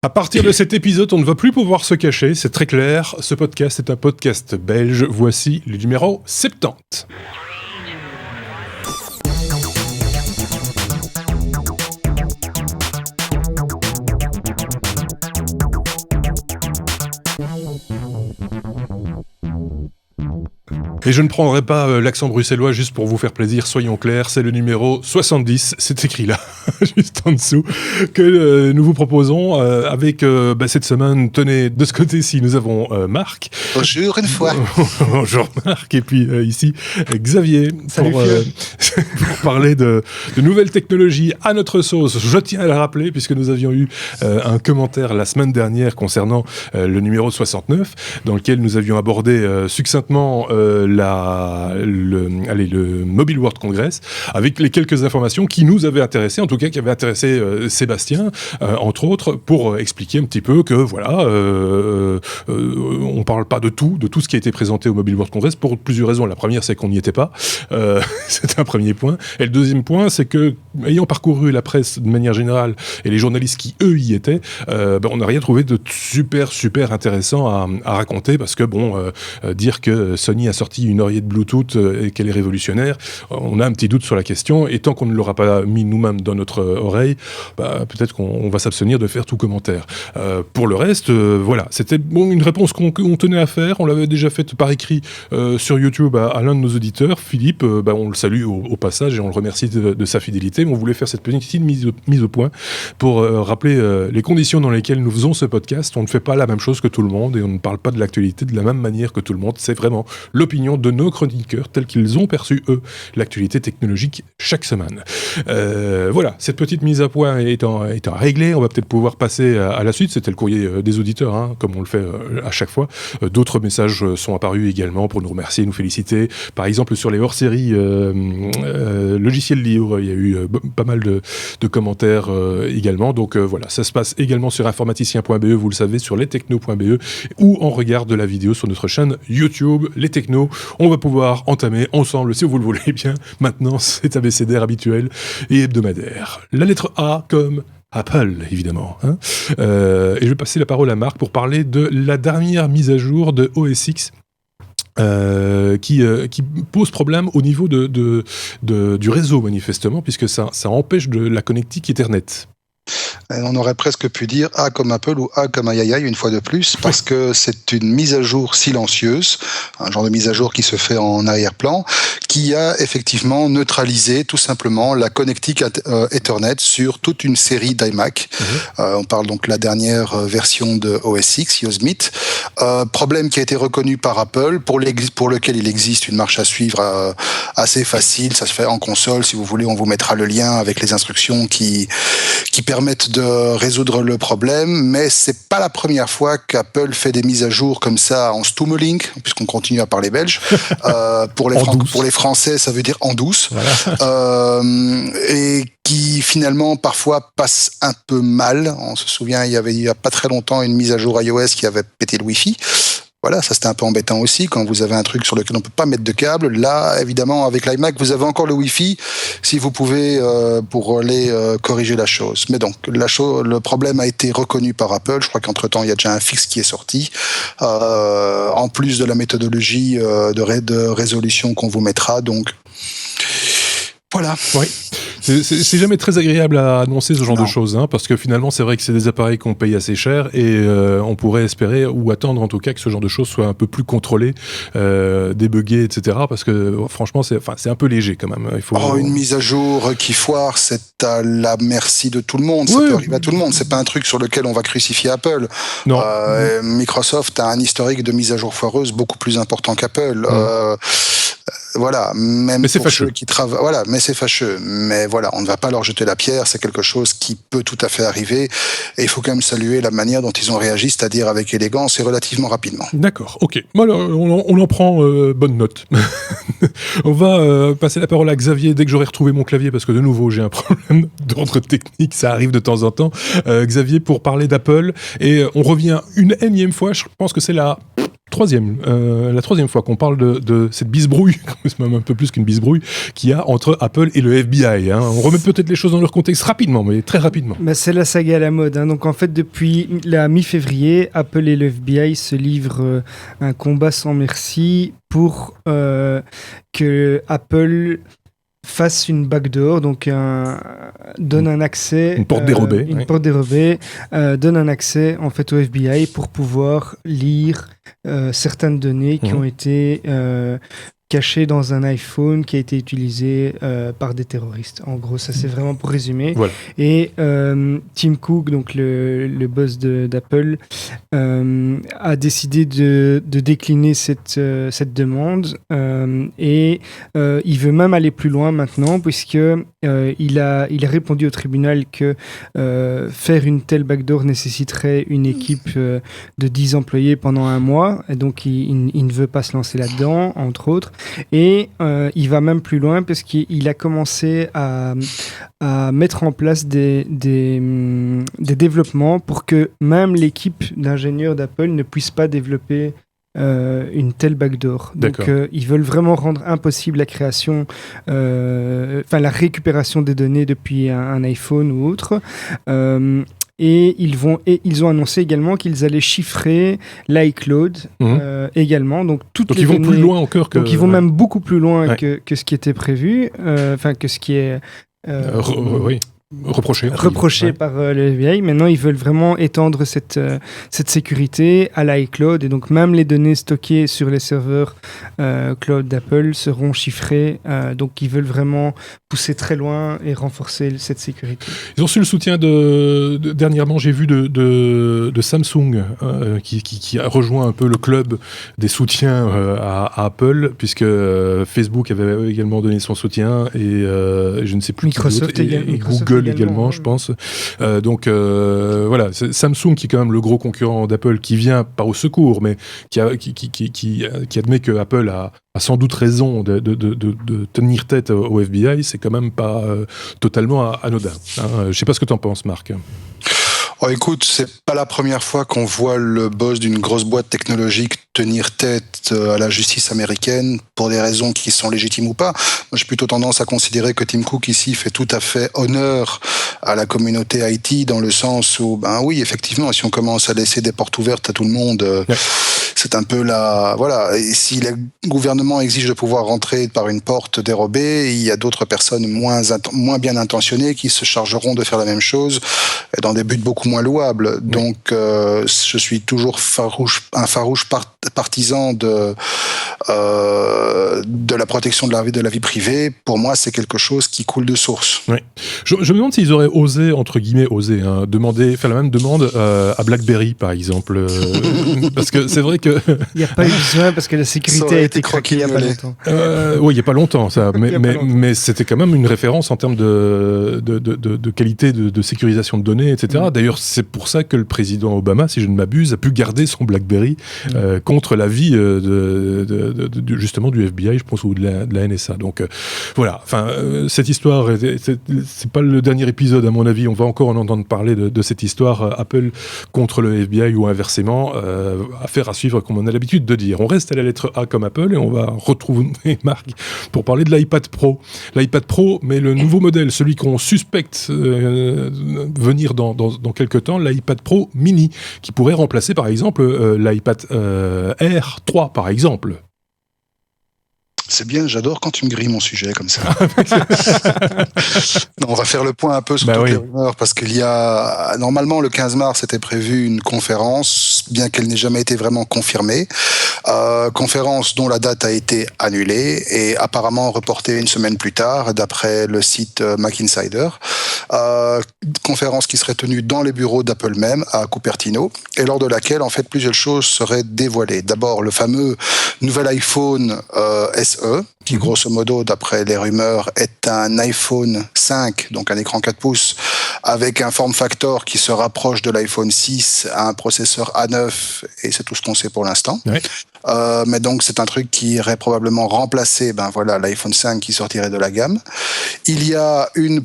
À partir de cet épisode, on ne va plus pouvoir se cacher, c'est très clair. Ce podcast est un podcast belge. Voici le numéro 70. Et je ne prendrai pas l'accent bruxellois juste pour vous faire plaisir, soyons clairs, c'est le numéro 70, c'est écrit là, juste en dessous, que nous vous proposons avec cette semaine. Tenez, de ce côté-ci, nous avons Marc. Bonjour une fois. Bonjour Marc, et puis ici, Xavier, Salut, pour parler de nouvelles technologies à notre sauce. Je tiens à le rappeler, puisque nous avions eu un commentaire la semaine dernière concernant le numéro 69, dans lequel nous avions abordé succinctement le Mobile World Congress, avec les quelques informations qui nous avaient intéressés, en tout cas qui avaient intéressé Sébastien, entre autres, pour expliquer un petit peu que voilà, on parle pas de tout ce qui a été présenté au Mobile World Congress pour plusieurs raisons. La première, c'est qu'on n'y était pas, c'est un premier point, et le deuxième point, c'est que, ayant parcouru la presse de manière générale et les journalistes qui eux y étaient, on n'a rien trouvé de super intéressant à raconter, parce que dire que Sony a sorti une oreillette Bluetooth et qu'elle est révolutionnaire, on a un petit doute sur la question, et tant qu'on ne l'aura pas mis nous-mêmes dans notre oreille, peut-être qu'on va s'abstenir de faire tout commentaire. Pour le reste, voilà, c'était une réponse qu'on tenait à faire. On l'avait déjà faite par écrit sur YouTube à l'un de nos auditeurs, Philippe. On le salue au passage et on le remercie de sa fidélité, mais on voulait faire cette petite mise au point pour rappeler les conditions dans lesquelles nous faisons ce podcast. On ne fait pas la même chose que tout le monde et on ne parle pas de l'actualité de la même manière que tout le monde. C'est vraiment l'opinion de nos chroniqueurs tels qu'ils ont perçu, eux, l'actualité technologique chaque semaine. Voilà, cette petite mise à point étant réglée, on va peut-être pouvoir passer à la suite. C'était le courrier des auditeurs, comme on le fait à chaque fois. D'autres messages sont apparus également pour nous remercier, nous féliciter. Par exemple, sur les hors-séries logiciels libre, il y a eu pas mal de commentaires également. Donc voilà, ça se passe également sur informaticien.be, vous le savez, sur lestechno.be, ou en regard de la vidéo sur notre chaîne YouTube, Les Technos. On va pouvoir entamer ensemble, si vous le voulez bien, maintenant cet abécédaire habituel et hebdomadaire. La lettre A comme Apple, évidemment. Et je vais passer la parole à Marc pour parler de la dernière mise à jour de OS X. Qui pose problème au niveau du réseau, manifestement, puisque ça empêche de la connectique Ethernet. On aurait presque pu dire A comme Apple ou A comme aïe une fois de plus, parce que c'est une mise à jour silencieuse, un genre de mise à jour qui se fait en arrière-plan, qui a effectivement neutralisé tout simplement la connectique Ethernet sur toute une série d'iMac. On parle donc de la dernière version de OS X, Yosemite. Problème qui a été reconnu par Apple, pour lequel il existe une marche à suivre assez facile. Ça se fait en console, si vous voulez, on vous mettra le lien avec les instructions qui permettent de résoudre le problème, mais c'est pas la première fois qu'Apple fait des mises à jour comme ça en stummeling, puisqu'on continue à parler belge. Pour les Français, ça veut dire en douce. Voilà. Et qui finalement parfois passe un peu mal. On se souvient, il y a pas très longtemps une mise à jour iOS qui avait pété le Wi-Fi. Voilà, ça c'était un peu embêtant aussi quand vous avez un truc sur lequel on peut pas mettre de câble. Là, évidemment, avec l'iMac, vous avez encore le Wi-Fi, si vous pouvez pour aller corriger la chose. Mais donc, le problème a été reconnu par Apple. Je crois qu'entre-temps, il y a déjà un fixe qui est sorti. En plus de la méthodologie de résolution qu'on vous mettra. Donc, voilà. Oui. C'est jamais très agréable à annoncer ce genre de choses, parce que finalement, c'est vrai que c'est des appareils qu'on paye assez cher et on pourrait espérer ou attendre en tout cas que ce genre de choses soit un peu plus contrôlé, débugué, etc. Parce que franchement, c'est un peu léger quand même. Une mise à jour qui foire, c'est à la merci de tout le monde. Ça peut arriver à tout le monde. C'est pas un truc sur lequel on va crucifier Apple. Non. Microsoft a un historique de mise à jour foireuse beaucoup plus important qu'Apple. Voilà, même mais pour ceux qui travaillent. Voilà, mais c'est fâcheux. Mais voilà, on ne va pas leur jeter la pierre. C'est quelque chose qui peut tout à fait arriver. Et il faut quand même saluer la manière dont ils ont réagi, c'est-à-dire avec élégance et relativement rapidement. D'accord, ok. Alors, on en prend bonne note. On va passer la parole à Xavier dès que j'aurai retrouvé mon clavier, parce que de nouveau, j'ai un problème d'ordre technique. Ça arrive de temps en temps. Xavier, pour parler d'Apple. Et on revient une énième fois. Je pense que c'est la troisième fois qu'on parle de cette bisbrouille, c'est même un peu plus qu'une bisbrouille, qu'il y a entre Apple et le FBI. Hein. On remet peut-être les choses dans leur contexte rapidement, mais très rapidement. C'est la saga à la mode. Hein. Donc en fait, depuis la mi-février, Apple et le FBI se livrent un combat sans merci pour que Apple fasse une backdoor, donc donne un accès, une porte dérobée, porte dérobée, donne un accès en fait au FBI pour pouvoir lire certaines données qui ont été cachées dans un iPhone qui a été utilisé par des terroristes. En gros, ça c'est vraiment pour résumer. Voilà. Et Tim Cook, donc le boss d'Apple, a décidé de décliner cette demande et il veut même aller plus loin maintenant puisque il a répondu au tribunal que faire une telle backdoor nécessiterait une équipe de 10 employés pendant un mois et donc il ne veut pas se lancer là-dedans, entre autres. Et il va même plus loin parce qu'il a commencé à mettre en place des développements pour que même l'équipe d'ingénieurs d'Apple ne puisse pas développer une telle backdoor. Donc ils veulent vraiment rendre impossible la création, la récupération des données depuis un iPhone ou autre. Et ils ont annoncé également qu'ils allaient chiffrer l'iCloud également. Donc ils vont plus loin encore que. Donc ils vont même beaucoup plus loin que ce qui était prévu, que ce qui est. Oui. Reproché par le FBI. Maintenant, ils veulent vraiment étendre cette sécurité à l'iCloud et donc même les données stockées sur les serveurs cloud d'Apple seront chiffrées. Donc, ils veulent vraiment pousser très loin et renforcer cette sécurité. Ils ont su le soutien dernièrement, j'ai vu de Samsung qui a rejoint un peu le club des soutiens à Apple puisque Facebook avait également donné son soutien et je ne sais plus Microsoft et Google également, je pense. Donc voilà, c'est Samsung qui est quand même le gros concurrent d'Apple qui vient pas au secours, mais qui admet que Apple a sans doute raison de tenir tête au FBI. C'est quand même pas totalement anodin. Hein. Je sais pas ce que tu en penses, Marc. Oh, écoute, c'est pas la première fois qu'on voit le boss d'une grosse boîte technologique tenir tête à la justice américaine pour des raisons qui sont légitimes ou pas. Moi, j'ai plutôt tendance à considérer que Tim Cook ici fait tout à fait honneur à la communauté IT dans le sens où, ben oui, effectivement, si on commence à laisser des portes ouvertes à tout le monde, c'est un peu voilà. Et si le gouvernement exige de pouvoir rentrer par une porte dérobée, il y a d'autres personnes moins bien intentionnées qui se chargeront de faire la même chose dans des buts beaucoup moins louables. Donc, je suis toujours un farouche partisan de la protection de la vie privée. Pour moi, c'est quelque chose qui coule de source. Oui. Je me demande s'ils auraient osé, entre guillemets, faire la même demande à BlackBerry, par exemple. Parce que c'est vrai que... Il n'y a pas eu besoin parce que la sécurité a été craquée il n'y a pas longtemps. Oui, il n'y a pas longtemps, ça. Mais c'était quand même une référence en termes de qualité de sécurisation de données, etc. D'ailleurs, c'est pour ça que le président Obama, si je ne m'abuse, a pu garder son BlackBerry contre l'avis justement du FBI, je pense, ou de la NSA. Donc voilà, cette histoire, c'est pas le dernier épisode à mon avis, on va encore en entendre parler de cette histoire Apple contre le FBI ou inversement, affaire à suivre comme on a l'habitude de dire. On reste à la lettre A comme Apple et on va retrouver Marc pour parler de l'iPad Pro. L'iPad Pro, mais le nouveau modèle, celui qu'on suspecte venir dans quelques temps, l'iPad Pro mini, qui pourrait remplacer par exemple l'iPad Air 3 par exemple. C'est bien, j'adore quand tu me grilles mon sujet comme ça. Non, on va faire le point un peu sur toutes les rumeurs parce qu'il y a normalement le 15 mars était prévu une conférence, bien qu'elle n'ait jamais été vraiment confirmée. Conférence dont la date a été annulée et apparemment reportée une semaine plus tard, d'après le site Mac Insider. Conférence qui serait tenue dans les bureaux d'Apple même à Cupertino et lors de laquelle en fait plusieurs choses seraient dévoilées. D'abord le fameux nouvel iPhone SE qui grosso modo d'après les rumeurs est un iPhone 5, donc un écran 4 pouces avec un form factor qui se rapproche de l'iPhone 6 à un processeur A9 et c'est tout ce qu'on sait pour l'instant. Oui. Mais donc c'est un truc qui irait probablement remplacer l'iPhone 5 qui sortirait de la gamme. Il y a une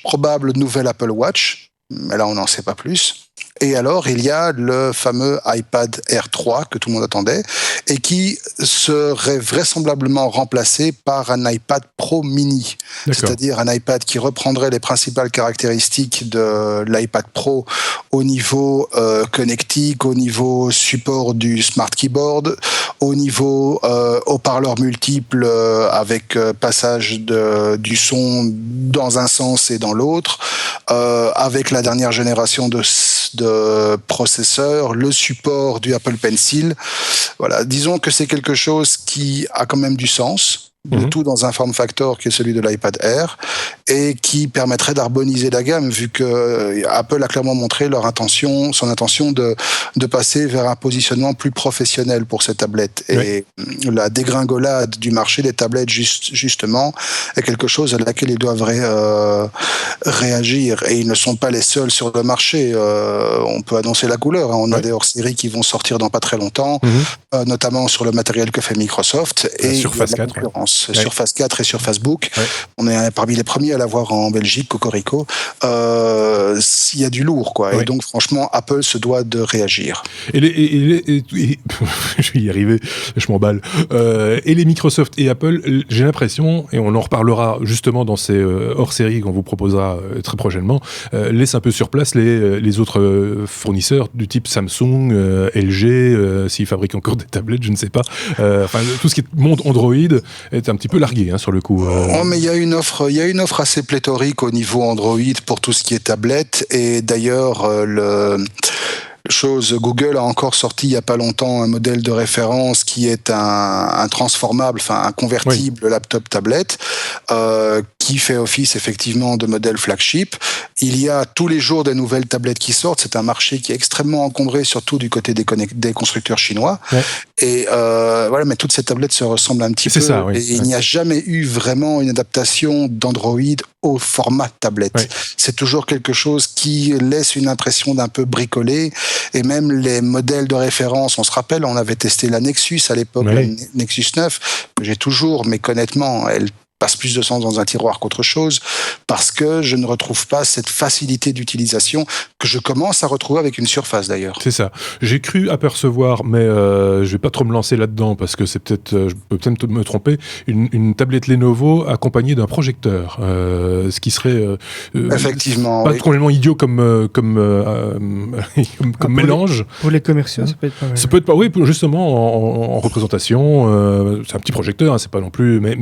probable nouvelle Apple Watch, mais là on n'en sait pas plus. Et alors, il y a le fameux iPad Air 3 que tout le monde attendait et qui serait vraisemblablement remplacé par un iPad Pro Mini. D'accord. C'est-à-dire un iPad qui reprendrait les principales caractéristiques de l'iPad Pro au niveau connectique, au niveau support du Smart Keyboard, au niveau haut-parleurs multiples avec passage du son dans un sens et dans l'autre, avec la dernière génération de processeurs, le support du Apple Pencil. Voilà, disons que c'est quelque chose qui a quand même du sens. Le tout dans un form factor qui est celui de l'iPad Air et qui permettrait d'harmoniser la gamme vu que Apple a clairement montré son intention de passer vers un positionnement plus professionnel pour ces tablettes. Et la dégringolade du marché des tablettes justement est quelque chose à laquelle ils doivent réagir et ils ne sont pas les seuls sur le marché. On peut annoncer la couleur, hein. On a des hors-séries qui vont sortir dans pas très longtemps, notamment sur le matériel que fait Microsoft et Surface 4. Surface 4 et Surface Book. On est parmi les premiers à l'avoir en Belgique, Cocorico. Il y a du lourd, quoi. Et donc, franchement, Apple se doit de réagir. Je vais y arriver, je m'emballe. Et les Microsoft et Apple, j'ai l'impression, et on en reparlera justement dans ces hors-séries qu'on vous proposera très prochainement, laissent un peu sur place les autres fournisseurs du type Samsung, LG, s'ils fabriquent encore des tablettes, je ne sais pas. Enfin, tout ce qui est monde Android est un petit peu largué, hein, sur le coup. Oh, mais il y a une offre assez pléthorique au niveau Android pour tout ce qui est tablette. Et d'ailleurs, Google a encore sorti il y a pas longtemps un modèle de référence qui est un transformable, enfin un convertible laptop tablette, qui fait office effectivement de modèle flagship. Il y a tous les jours des nouvelles tablettes qui sortent. C'est un marché qui est extrêmement encombré, surtout du côté des constructeurs chinois. Et voilà, mais toutes ces tablettes se ressemblent un petit peu. Ça, et il n'y a jamais eu vraiment une adaptation d'Android au format tablette. C'est toujours quelque chose qui laisse une impression d'un peu bricolé. Et même les modèles de référence, on se rappelle, on avait testé la Nexus à l'époque, la Nexus 9, que j'ai toujours, mais honnêtement, elle passe plus de sens dans un tiroir qu'autre chose, parce que je ne retrouve pas cette facilité d'utilisation que je commence à retrouver avec une Surface d'ailleurs. C'est ça. J'ai cru apercevoir, mais je vais pas trop me lancer là-dedans parce que c'est peut-être, je peux peut-être me tromper, une tablette Lenovo accompagnée d'un projecteur, ce qui serait effectivement pas complètement idiot comme mélange. Pour les commerciaux, ça peut être pas mal. Ça peut être pas, oui, justement en représentation, c'est un petit projecteur, hein, c'est pas non plus, mais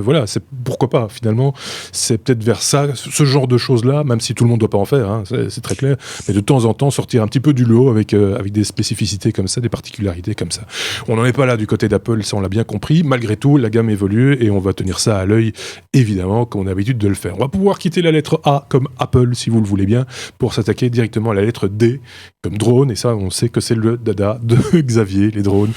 voilà. C'est pourquoi pas, finalement, c'est peut-être vers ça, ce genre de choses-là, même si tout le monde ne doit pas en faire, hein, c'est très clair, mais de temps en temps sortir un petit peu du lot avec des spécificités comme ça, des particularités comme ça. On n'en est pas là du côté d'Apple, ça on l'a bien compris. Malgré tout, la gamme évolue et on va tenir ça à l'œil, évidemment, comme on a l'habitude de le faire. On va pouvoir quitter la lettre A comme Apple, si vous le voulez bien, pour s'attaquer directement à la lettre D comme drone, et ça on sait que c'est le dada de Xavier, les drones,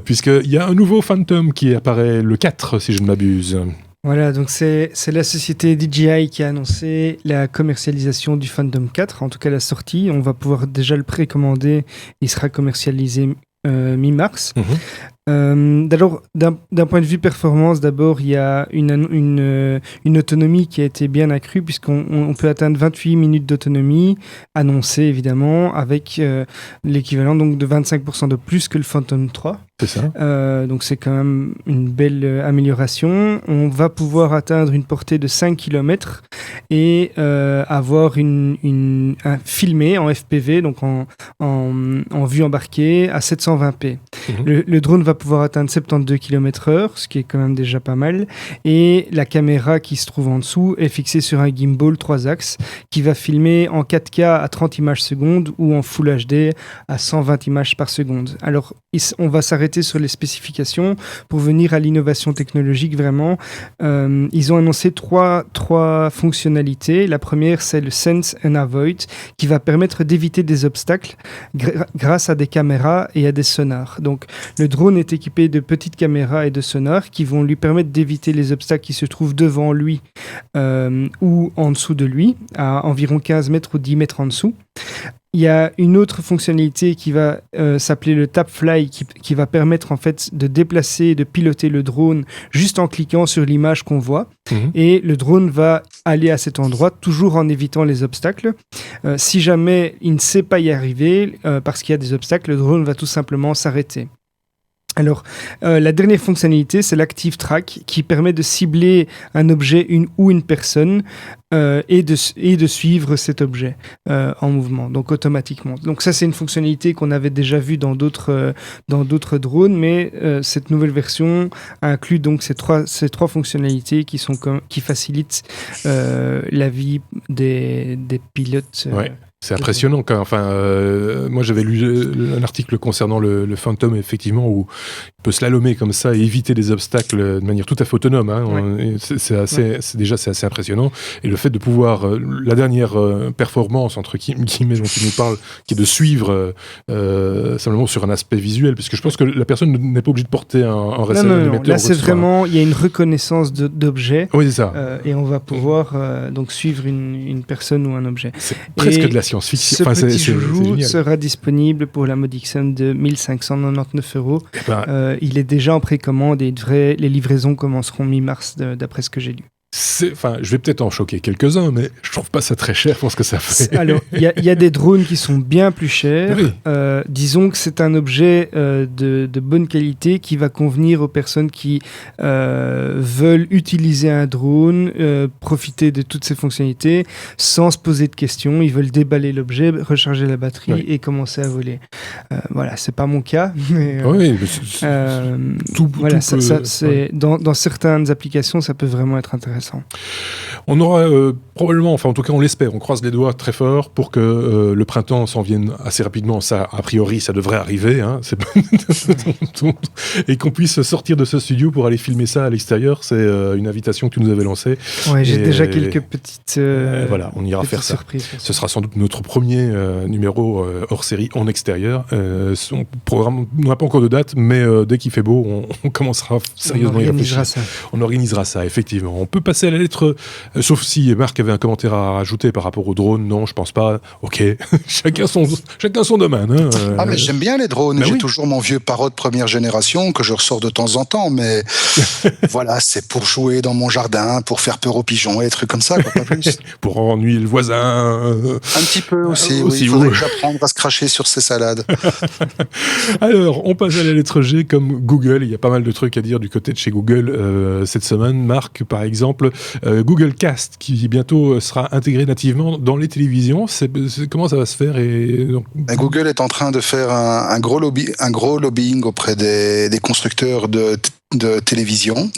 puisqu'il y a un nouveau Phantom qui apparaît le 4, si je ne m'abuse. Voilà, donc c'est la société DJI qui a annoncé la commercialisation du Phantom 4, en tout cas la sortie. On va pouvoir déjà le précommander, il sera commercialisé mi-mars. Alors, d'un point de vue performance, d'abord, il y a une autonomie qui a été bien accrue, puisqu'on peut atteindre 28 minutes d'autonomie, annoncée évidemment, avec l'équivalent donc, de 25% de plus que le Phantom 3. C'est ça. Donc c'est quand même une belle amélioration. On va pouvoir atteindre une portée de 5 km et avoir un filmé en FPV, donc en vue embarquée à 720p. Le drone va pouvoir atteindre 72 km/h, ce qui est quand même déjà pas mal. Et la caméra qui se trouve en dessous est fixée sur un gimbal 3 axes qui va filmer en 4K à 30 images secondes ou en Full HD à 120 images par seconde. Alors, on va s'arrêter sur les spécifications pour venir à l'innovation technologique vraiment. Ils ont annoncé trois fonctionnalités. La première, c'est le Sense and Avoid qui va permettre d'éviter des obstacles grâce à des caméras et à des sonars. Donc, le drone est équipé de petites caméras et de sonars qui vont lui permettre d'éviter les obstacles qui se trouvent devant lui ou en dessous de lui, à environ 15 mètres ou 10 mètres en dessous. il y a une autre fonctionnalité qui va s'appeler le TapFly, qui va permettre en fait de déplacer, de piloter le drone juste en cliquant sur l'image qu'on voit. Et le drone va aller à cet endroit, toujours en évitant les obstacles. Si jamais il ne sait pas y arriver, parce qu'il y a des obstacles, le drone va tout simplement s'arrêter. Alors, la dernière fonctionnalité, c'est l'Active Track, qui permet de cibler un objet ou une personne et de suivre cet objet en mouvement, donc automatiquement. Donc ça, c'est une fonctionnalité qu'on avait déjà vue dans d'autres drones, mais cette nouvelle version inclut donc ces trois fonctionnalités qui facilitent la vie des pilotes. Ouais. C'est impressionnant. Moi, j'avais lu un article concernant le Phantom, effectivement, où il peut slalomer comme ça et éviter des obstacles de manière tout à fait autonome. C'est assez impressionnant. Et le fait de pouvoir, la dernière performance, entre guillemets, dont il nous parle, qui est de suivre simplement sur un aspect visuel, puisque je pense que la personne n'est pas obligée de porter un récepteur. Non. Là, c'est vraiment, il y a une reconnaissance d'objet. Oui, c'est ça. Et on va pouvoir donc suivre une personne ou un objet. C'est presque de la science-fiction. Ce petit joujou sera disponible pour la modique somme de 1599 €. Il est déjà en précommande et les livraisons commenceront mi-mars d'après ce que j'ai lu. Je vais peut-être en choquer quelques-uns, mais je trouve pas ça très cher pour ce que ça fait. Alors, il y a des drones qui sont bien plus chers. Oui. Disons que c'est un objet de bonne qualité qui va convenir aux personnes qui veulent utiliser un drone, profiter de toutes ces fonctionnalités sans se poser de questions. Ils veulent déballer l'objet, recharger la batterie et commencer à voler. Voilà, c'est pas mon cas, mais dans certaines applications, ça peut vraiment être intéressant. On aura probablement, en tout cas on l'espère, on croise les doigts très fort pour que le printemps s'en vienne assez rapidement. Ça, a priori, ça devrait arriver, et qu'on puisse sortir de ce studio pour aller filmer ça à l'extérieur. C'est une invitation que tu nous avais lancée. Ouais, j'ai déjà quelques petites voilà, on ira faire ça. Ce sera sans doute notre premier numéro hors série en extérieur. On n'a pas encore de date, mais dès qu'il fait beau, on commencera sérieusement à y réfléchir. On organisera ça, effectivement. On peut passer à la lettre, sauf si Marc avait un commentaire à rajouter par rapport aux drones. Non, je pense pas. Ok, chacun son domaine. Mais j'aime bien les drones. J'ai toujours mon vieux Parrot de première génération que je ressors de temps en temps, mais voilà, c'est pour jouer dans mon jardin, pour faire peur aux pigeons et des trucs comme ça, quoi, pas plus. Pour ennuyer le voisin. Un petit peu aussi. Il faudrait que j'apprenne à se cracher sur ses salades. Alors, on passe à la lettre G comme Google. Il y a pas mal de trucs à dire du côté de chez Google cette semaine. Marc, par exemple, Google Cast qui bientôt sera intégré nativement dans les télévisions. Comment ça va se faire Google est en train de faire un gros lobbying auprès des constructeurs de télévision.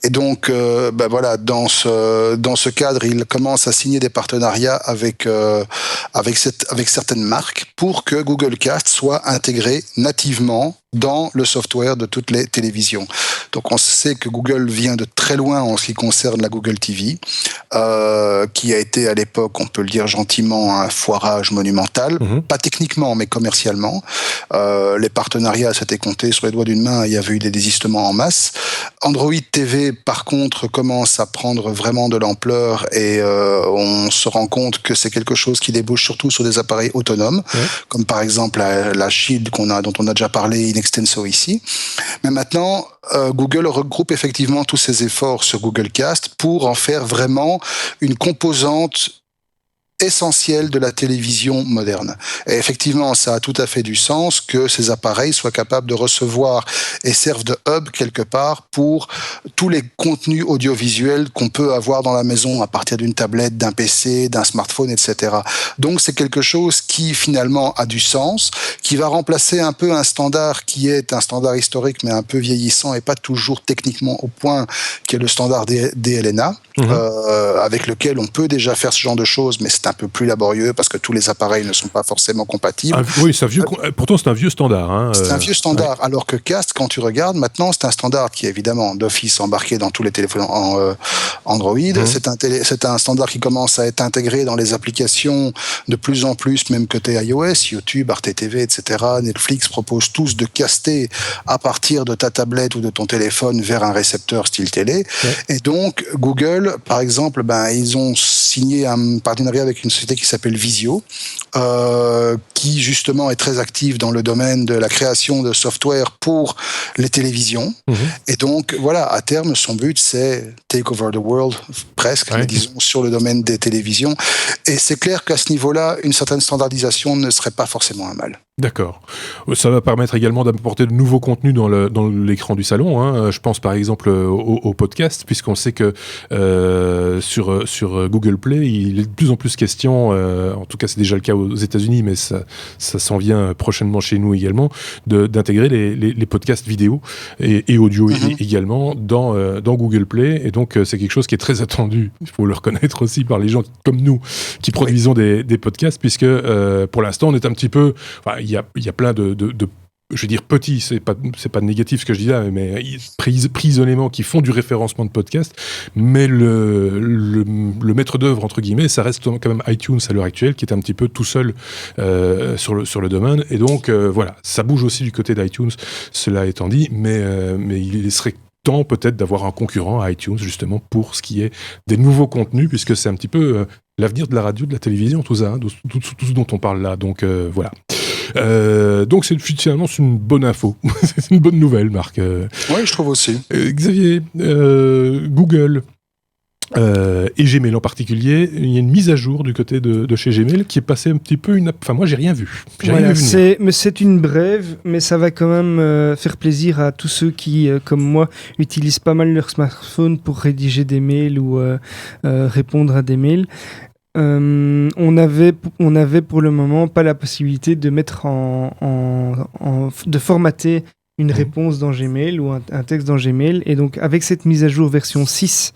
Et donc dans ce cadre, il commence à signer des partenariats avec certaines marques pour que Google Cast soit intégré nativement dans le software de toutes les télévisions. Donc on sait que Google vient de très loin en ce qui concerne la Google TV, qui a été à l'époque, on peut le dire gentiment, un foirage monumental, pas techniquement mais commercialement. Les partenariats s'étaient comptés sur les doigts d'une main, il y avait eu des désistements en masse. Android TV, par contre, commence à prendre vraiment de l'ampleur et on se rend compte que c'est quelque chose qui débouche surtout sur des appareils autonomes, comme par exemple la Shield dont on a déjà parlé in extenso ici. Mais maintenant, Google regroupe effectivement tous ses efforts sur Google Cast pour en faire vraiment une composante essentiel de la télévision moderne. Et effectivement, ça a tout à fait du sens que ces appareils soient capables de recevoir et servent de hub quelque part pour tous les contenus audiovisuels qu'on peut avoir dans la maison à partir d'une tablette, d'un PC, d'un smartphone, etc. Donc c'est quelque chose qui finalement a du sens, qui va remplacer un peu un standard qui est un standard historique mais un peu vieillissant et pas toujours techniquement au point, qui est le standard DLNA, avec lequel on peut déjà faire ce genre de choses, mais c'est un peu plus laborieux parce que tous les appareils ne sont pas forcément compatibles. Oui, pourtant c'est un vieux standard. C'est un vieux standard, alors que Cast, quand tu regardes, maintenant c'est un standard qui est évidemment d'office embarqué dans tous les téléphones Android. C'est un standard qui commence à être intégré dans les applications de plus en plus, même côté iOS, YouTube, Arte TV, etc. Netflix propose tous de caster à partir de ta tablette ou de ton téléphone vers un récepteur style télé. Et donc Google, par exemple, ils ont signé un partenariat avec avec une société qui s'appelle Visio, qui justement est très active dans le domaine de la création de software pour les télévisions. Et donc, voilà, à terme, son but, c'est take over the world, presque, mais disons, sur le domaine des télévisions. Et c'est clair qu'à ce niveau-là, une certaine standardisation ne serait pas forcément un mal. D'accord. Ça va permettre également d'apporter de nouveaux contenus dans l'écran du salon. Hein. Je pense par exemple au podcast, puisqu'on sait que sur Google Play, il est de plus en plus question, en tout cas c'est déjà le cas aux États-Unis, mais ça s'en vient prochainement chez nous également, d'intégrer les podcasts vidéo et audio également dans Google Play. Et donc c'est quelque chose qui est très attendu, il faut le reconnaître aussi, par les gens comme nous qui produisons des podcasts, puisque pour l'instant on est un petit peu... Il y a plein de je veux dire petits, c'est pas négatif ce que je dis là, mais pris isolément, qui font du référencement de podcast, mais le maître d'œuvre entre guillemets, ça reste quand même iTunes à l'heure actuelle, qui est un petit peu tout seul sur le domaine, et donc voilà, ça bouge aussi du côté d'iTunes, cela étant dit, mais il serait temps peut-être d'avoir un concurrent à iTunes justement pour ce qui est des nouveaux contenus, puisque c'est un petit peu l'avenir de la radio, de la télévision, tout ça, tout ce dont on parle là, donc voilà. Donc finalement c'est une bonne info, c'est une bonne nouvelle, Marc. Oui, je trouve aussi. Xavier, Google et Gmail en particulier, il y a une mise à jour du côté de chez Gmail qui est passée un petit peu enfin moi j'ai rien vu. C'est une brève, mais ça va quand même faire plaisir à tous ceux qui, comme moi, utilisent pas mal leur smartphone pour rédiger des mails ou répondre à des mails. On avait pour le moment pas la possibilité de mettre de formater une réponse dans Gmail ou un texte dans Gmail, et donc avec cette mise à jour version 6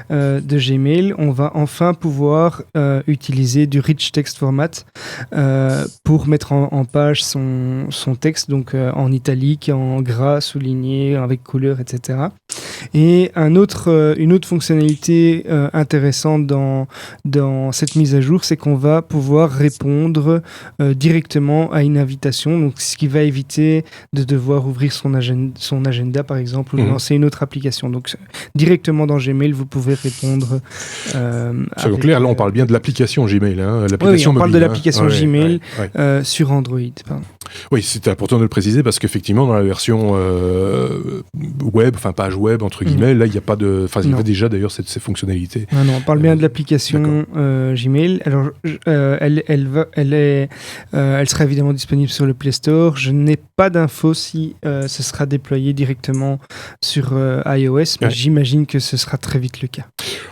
de Gmail, on va enfin pouvoir utiliser du rich text format pour mettre en page son texte, donc en italique, en gras, souligné, avec couleur, etc. Et une autre fonctionnalité intéressante dans cette mise à jour, c'est qu'on va pouvoir répondre directement à une invitation, donc ce qui va éviter de devoir ouvrir son agenda par exemple, ou de lancer une autre application. Donc directement dans Gmail, vous pouvez répondre. C'est clair, là on parle bien de l'application Gmail, hein, l'application on parle mobile, de l'application Gmail ouais. Sur Android. Pardon. Oui, c'était important de le préciser parce qu'effectivement dans la version web, enfin page web entre guillemets, là il n'y a pas de, enfin il y avait déjà d'ailleurs ces fonctionnalités. Non, on parle bien de l'application Gmail. Alors elle sera évidemment disponible sur le Play Store. Je n'ai pas d'infos si ce sera déployé directement sur iOS, mais j'imagine que ce sera très vite le cas.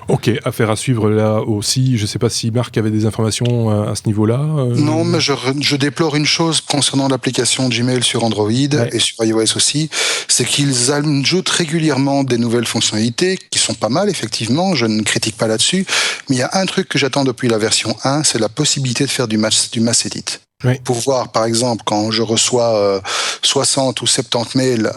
Ok, affaire à suivre là aussi. Je ne sais pas si Marc avait des informations à ce niveau-là. Non, mais je déplore une chose concernant l'application Gmail sur Android et sur iOS aussi, c'est qu'ils ajoutent régulièrement des nouvelles fonctionnalités qui sont pas mal, effectivement, je ne critique pas là-dessus, mais il y a un truc que j'attends depuis la version 1, c'est la possibilité de faire du mass edit. Oui. Pouvoir, par exemple, quand je reçois 60 ou 70 mails,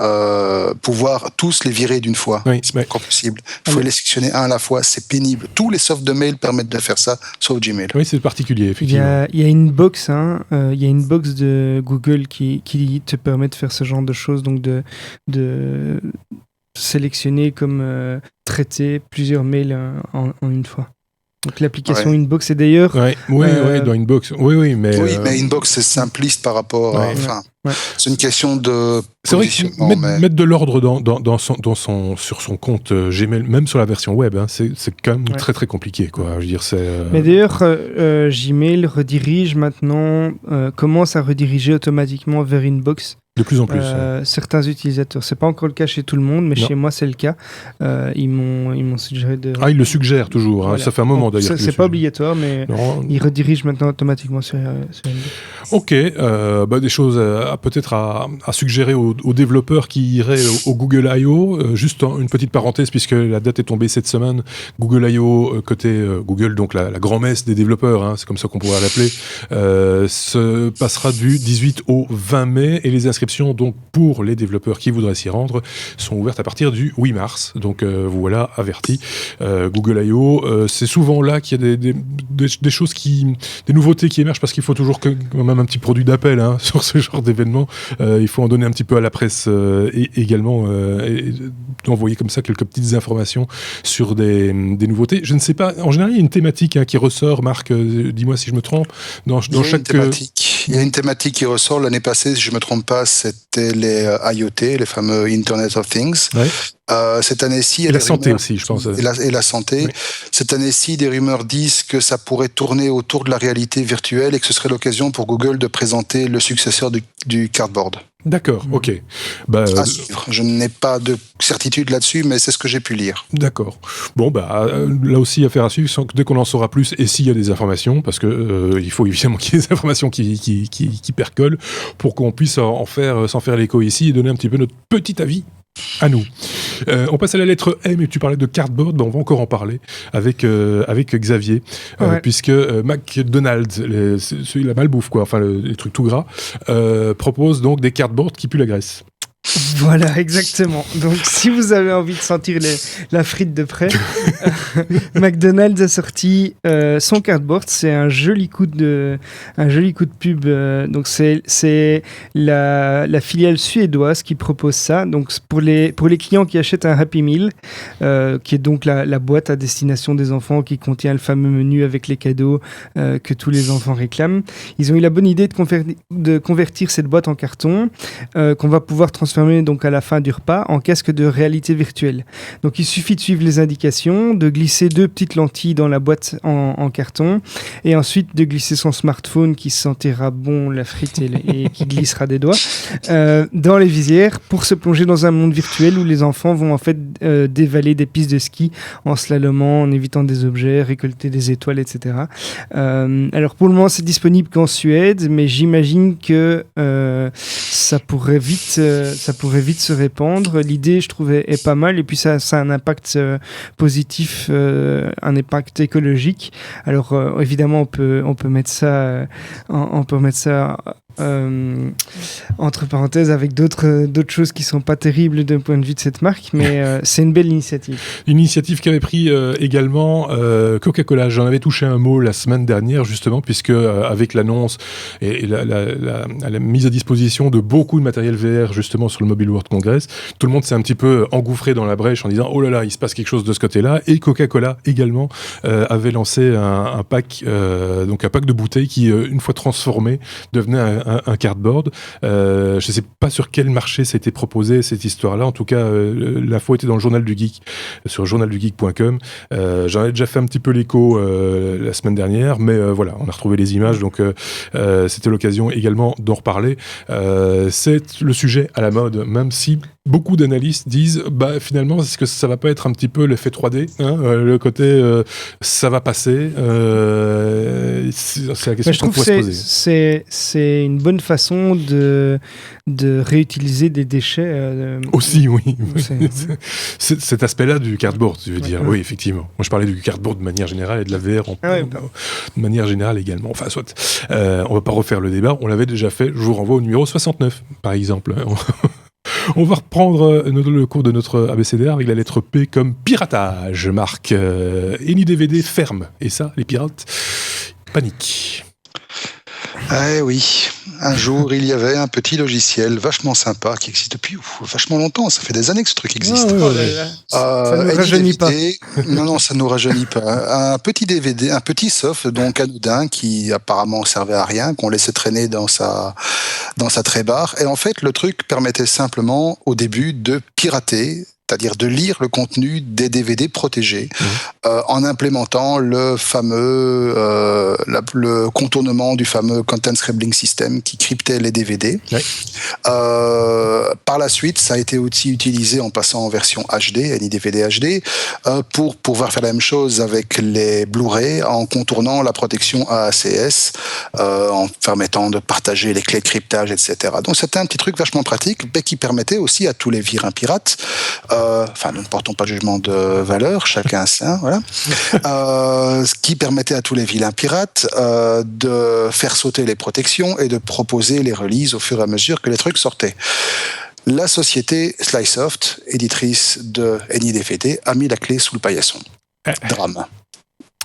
pouvoir tous les virer d'une fois. Oui, c'est pas encore possible. Il faut les sectionner un à la fois, c'est pénible. Tous les softs de mail permettent de faire ça, sauf Gmail. Oui, c'est particulier, effectivement. Il y a une box, il y a une box de Google qui te permet de faire ce genre de choses, donc de sélectionner comme traiter plusieurs mails en une fois. Donc l'application Inbox est d'ailleurs... Oui, dans Inbox. Oui, mais Inbox c'est simpliste par rapport à... C'est une question de... C'est vrai que mettre de l'ordre sur son compte Gmail, même sur la version web, c'est quand même très très compliqué, quoi. Je veux dire, Mais d'ailleurs, Gmail redirige maintenant, commence à rediriger automatiquement vers Inbox. De plus en plus. Certains utilisateurs. C'est pas encore le cas chez tout le monde, mais chez moi c'est le cas. Ils m'ont suggéré de... ils le suggèrent toujours. Voilà. Ça fait un moment d'ailleurs. C'est pas obligatoire, mais ils redirigent maintenant automatiquement sur Inbox. Ok, des choses peut-être à suggérer aux développeurs qui iraient au Google I.O. Juste une petite parenthèse, puisque la date est tombée cette semaine. Google I.O. côté Google, donc la grand-messe des développeurs, c'est comme ça qu'on pourrait l'appeler, se passera du 18 au 20 mai, et les inscriptions donc pour les développeurs qui voudraient s'y rendre sont ouvertes à partir du 8 mars. Donc vous voilà avertis. Google I.O. C'est souvent là qu'il y a des choses des nouveautés qui émergent, parce qu'il faut toujours quand même un petit produit d'appel sur ce genre d'événement. événement, il faut en donner un petit peu à la presse et également envoyer comme ça quelques petites informations sur des nouveautés. Je ne sais pas, en général, il y a une thématique qui ressort, Marc, dis-moi si je me trompe, dans chaque... Il y a une thématique qui ressort. L'année passée, si je ne me trompe pas, c'était les IoT, les fameux Internet of Things. Ouais. Cette année-ci... Et la santé aussi, je pense. Et la santé. Oui. Cette année-ci, des rumeurs disent que ça pourrait tourner autour de la réalité virtuelle et que ce serait l'occasion pour Google de présenter le successeur du Cardboard. D'accord, ok. À suivre. Je n'ai pas de certitude là-dessus, mais c'est ce que j'ai pu lire. D'accord. Bon, là aussi, affaire à suivre, dès qu'on en saura plus, et s'il y a des informations, parce que il faut évidemment qu'il y ait des informations qui percolent, pour qu'on puisse s'en faire l'écho ici et donner un petit peu notre petit avis à nous. On passe à la lettre M, et tu parlais de Cardboard, on va encore en parler avec Xavier, puisque McDonald's, la malbouffe, quoi, enfin les trucs tout gras, propose donc des cardboards qui puent la graisse. Voilà, exactement. Donc, si vous avez envie de sentir la frite de près, McDonald's a sorti son cardboard. C'est un joli coup de pub. Donc, c'est la filiale suédoise qui propose ça. Donc, pour les clients qui achètent un Happy Meal, qui est donc la boîte à destination des enfants qui contient le fameux menu avec les cadeaux que tous les enfants réclament, ils ont eu la bonne idée de convertir cette boîte en carton qu'on va pouvoir transformer donc à la fin du repas en casque de réalité virtuelle. Donc il suffit de suivre les indications, de glisser 2 petites lentilles dans la boîte en carton et ensuite de glisser son smartphone qui sentira bon la frite et qui glissera des doigts dans les visières pour se plonger dans un monde virtuel où les enfants vont en fait dévaler des pistes de ski en slalomant, en évitant des objets, récolter des étoiles, etc. Alors pour le moment c'est disponible qu'en Suède, mais j'imagine que ça pourrait vite se répandre. L'idée, je trouvais, est pas mal. Et puis, ça a un impact positif, un impact écologique. Alors, évidemment, on peut mettre ça entre parenthèses avec d'autres choses qui sont pas terribles d'un point de vue de cette marque, mais c'est une belle initiative. Une initiative qu'avait pris également Coca-Cola. J'en avais touché un mot la semaine dernière justement, puisque avec l'annonce et la mise à disposition de beaucoup de matériel VR justement sur le Mobile World Congress, tout le monde s'est un petit peu engouffré dans la brèche en disant oh là là, il se passe quelque chose de ce côté-là. Et Coca-Cola également avait lancé un pack de bouteilles qui une fois transformé devenait un cardboard. Je ne sais pas sur quel marché ça a été proposé cette histoire-là. En tout cas, l'info était dans le Journal du Geek, sur journaldugeek.com. J'en ai déjà fait un petit peu l'écho la semaine dernière, mais voilà, on a retrouvé les images, donc c'était l'occasion également d'en reparler. C'est le sujet à la mode, même si beaucoup d'analystes disent finalement, est-ce que ça va pas être un petit peu l'effet 3D, le côté ça va passer, c'est la question qu'on pourrait se poser. C'est une bonne façon de réutiliser des déchets. Aussi, oui. C'est cet aspect-là du cardboard, tu veux dire. Oui, effectivement. Moi, je parlais du cardboard de manière générale et de la VR de manière générale également. Enfin, soit. On va pas refaire le débat. On l'avait déjà fait. Je vous renvoie au numéro 69, par exemple. On va reprendre le cours de notre abécédaire avec la lettre P comme piratage, Marc. Any DVD ferme. Et ça, les pirates, panique. Eh oui, un jour il y avait un petit logiciel vachement sympa qui existe depuis vachement longtemps, ça fait des années que ce truc existe. Ça ne nous rajeunit pas. Non, ça ne nous rajeunit pas. Un petit DVD, un petit soft, donc anodin, qui apparemment servait à rien, qu'on laissait traîner dans sa trébarre. Et en fait, le truc permettait simplement au début de pirater, c'est-à-dire de lire le contenu des DVD protégés en implémentant le fameux le contournement du fameux Content Scribbling System qui cryptait les DVD. Oui. Par la suite, ça a été aussi utilisé en passant en version HD, NIDVD HD, pour pouvoir faire la même chose avec les Blu-ray en contournant la protection AACS, en permettant de partager les clés de cryptage, etc. Donc c'était un petit truc vachement pratique, mais qui permettait aussi à tous les virins pirates, enfin nous ne portons pas de jugement de valeur, chacun ça, voilà, ce qui permettait à tous les vilains pirates de faire sauter les protections et de proposer les releases au fur et à mesure que les trucs sortaient. La société Slysoft, éditrice de NIDVD, a mis la clé sous le paillasson.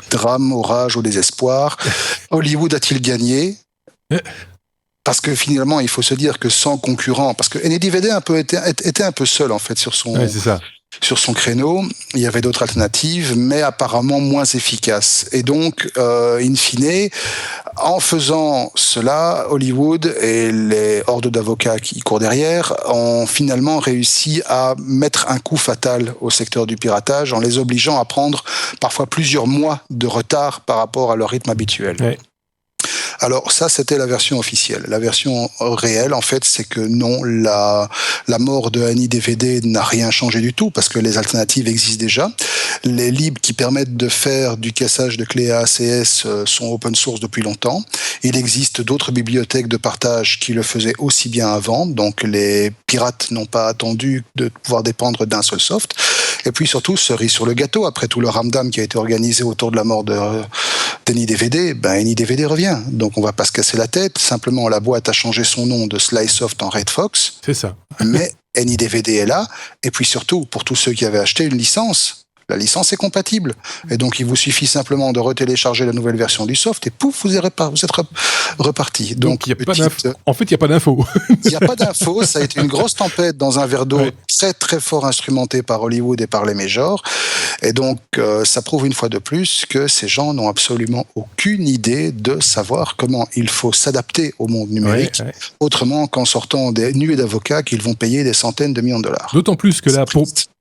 Drame, orage au désespoir. Hollywood a-t-il gagné ? parce que finalement, il faut se dire que sans concurrent, parce que NDVD était un peu seul en fait sur son créneau. Il y avait d'autres alternatives, mais apparemment moins efficaces. Et donc, in fine, en faisant cela, Hollywood et les hordes d'avocats qui courent derrière ont finalement réussi à mettre un coup fatal au secteur du piratage en les obligeant à prendre parfois plusieurs mois de retard par rapport à leur rythme habituel. Ouais. Alors ça, c'était la version officielle. La version réelle, en fait, c'est que non, la mort de NIDVD n'a rien changé du tout, parce que les alternatives existent déjà. Les libs qui permettent de faire du cassage de clés AACS sont open source depuis longtemps. Il existe d'autres bibliothèques de partage qui le faisaient aussi bien avant, donc les pirates n'ont pas attendu de pouvoir dépendre d'un seul soft. Et puis surtout, cerise sur le gâteau, après tout le ramdam qui a été organisé autour de la mort de NIDVD, NIDVD revient. Donc on va pas se casser la tête, simplement la boîte a changé son nom de Slysoft en Red Fox. C'est ça. Mais NIDVD est là, et puis surtout, pour tous ceux qui avaient acheté une licence, la licence est compatible. Et donc, il vous suffit simplement de retélécharger la nouvelle version du soft et pouf, vous êtes reparti. Donc en fait, il n'y a pas d'info. Il n'y a pas d'info. Ça a été une grosse tempête dans un verre d'eau très, très fort instrumenté par Hollywood et par les majors. Et donc, ça prouve une fois de plus que ces gens n'ont absolument aucune idée de savoir comment il faut s'adapter au monde numérique, autrement qu'en sortant des nuées d'avocats qu'ils vont payer des centaines de millions de dollars. D'autant plus que là,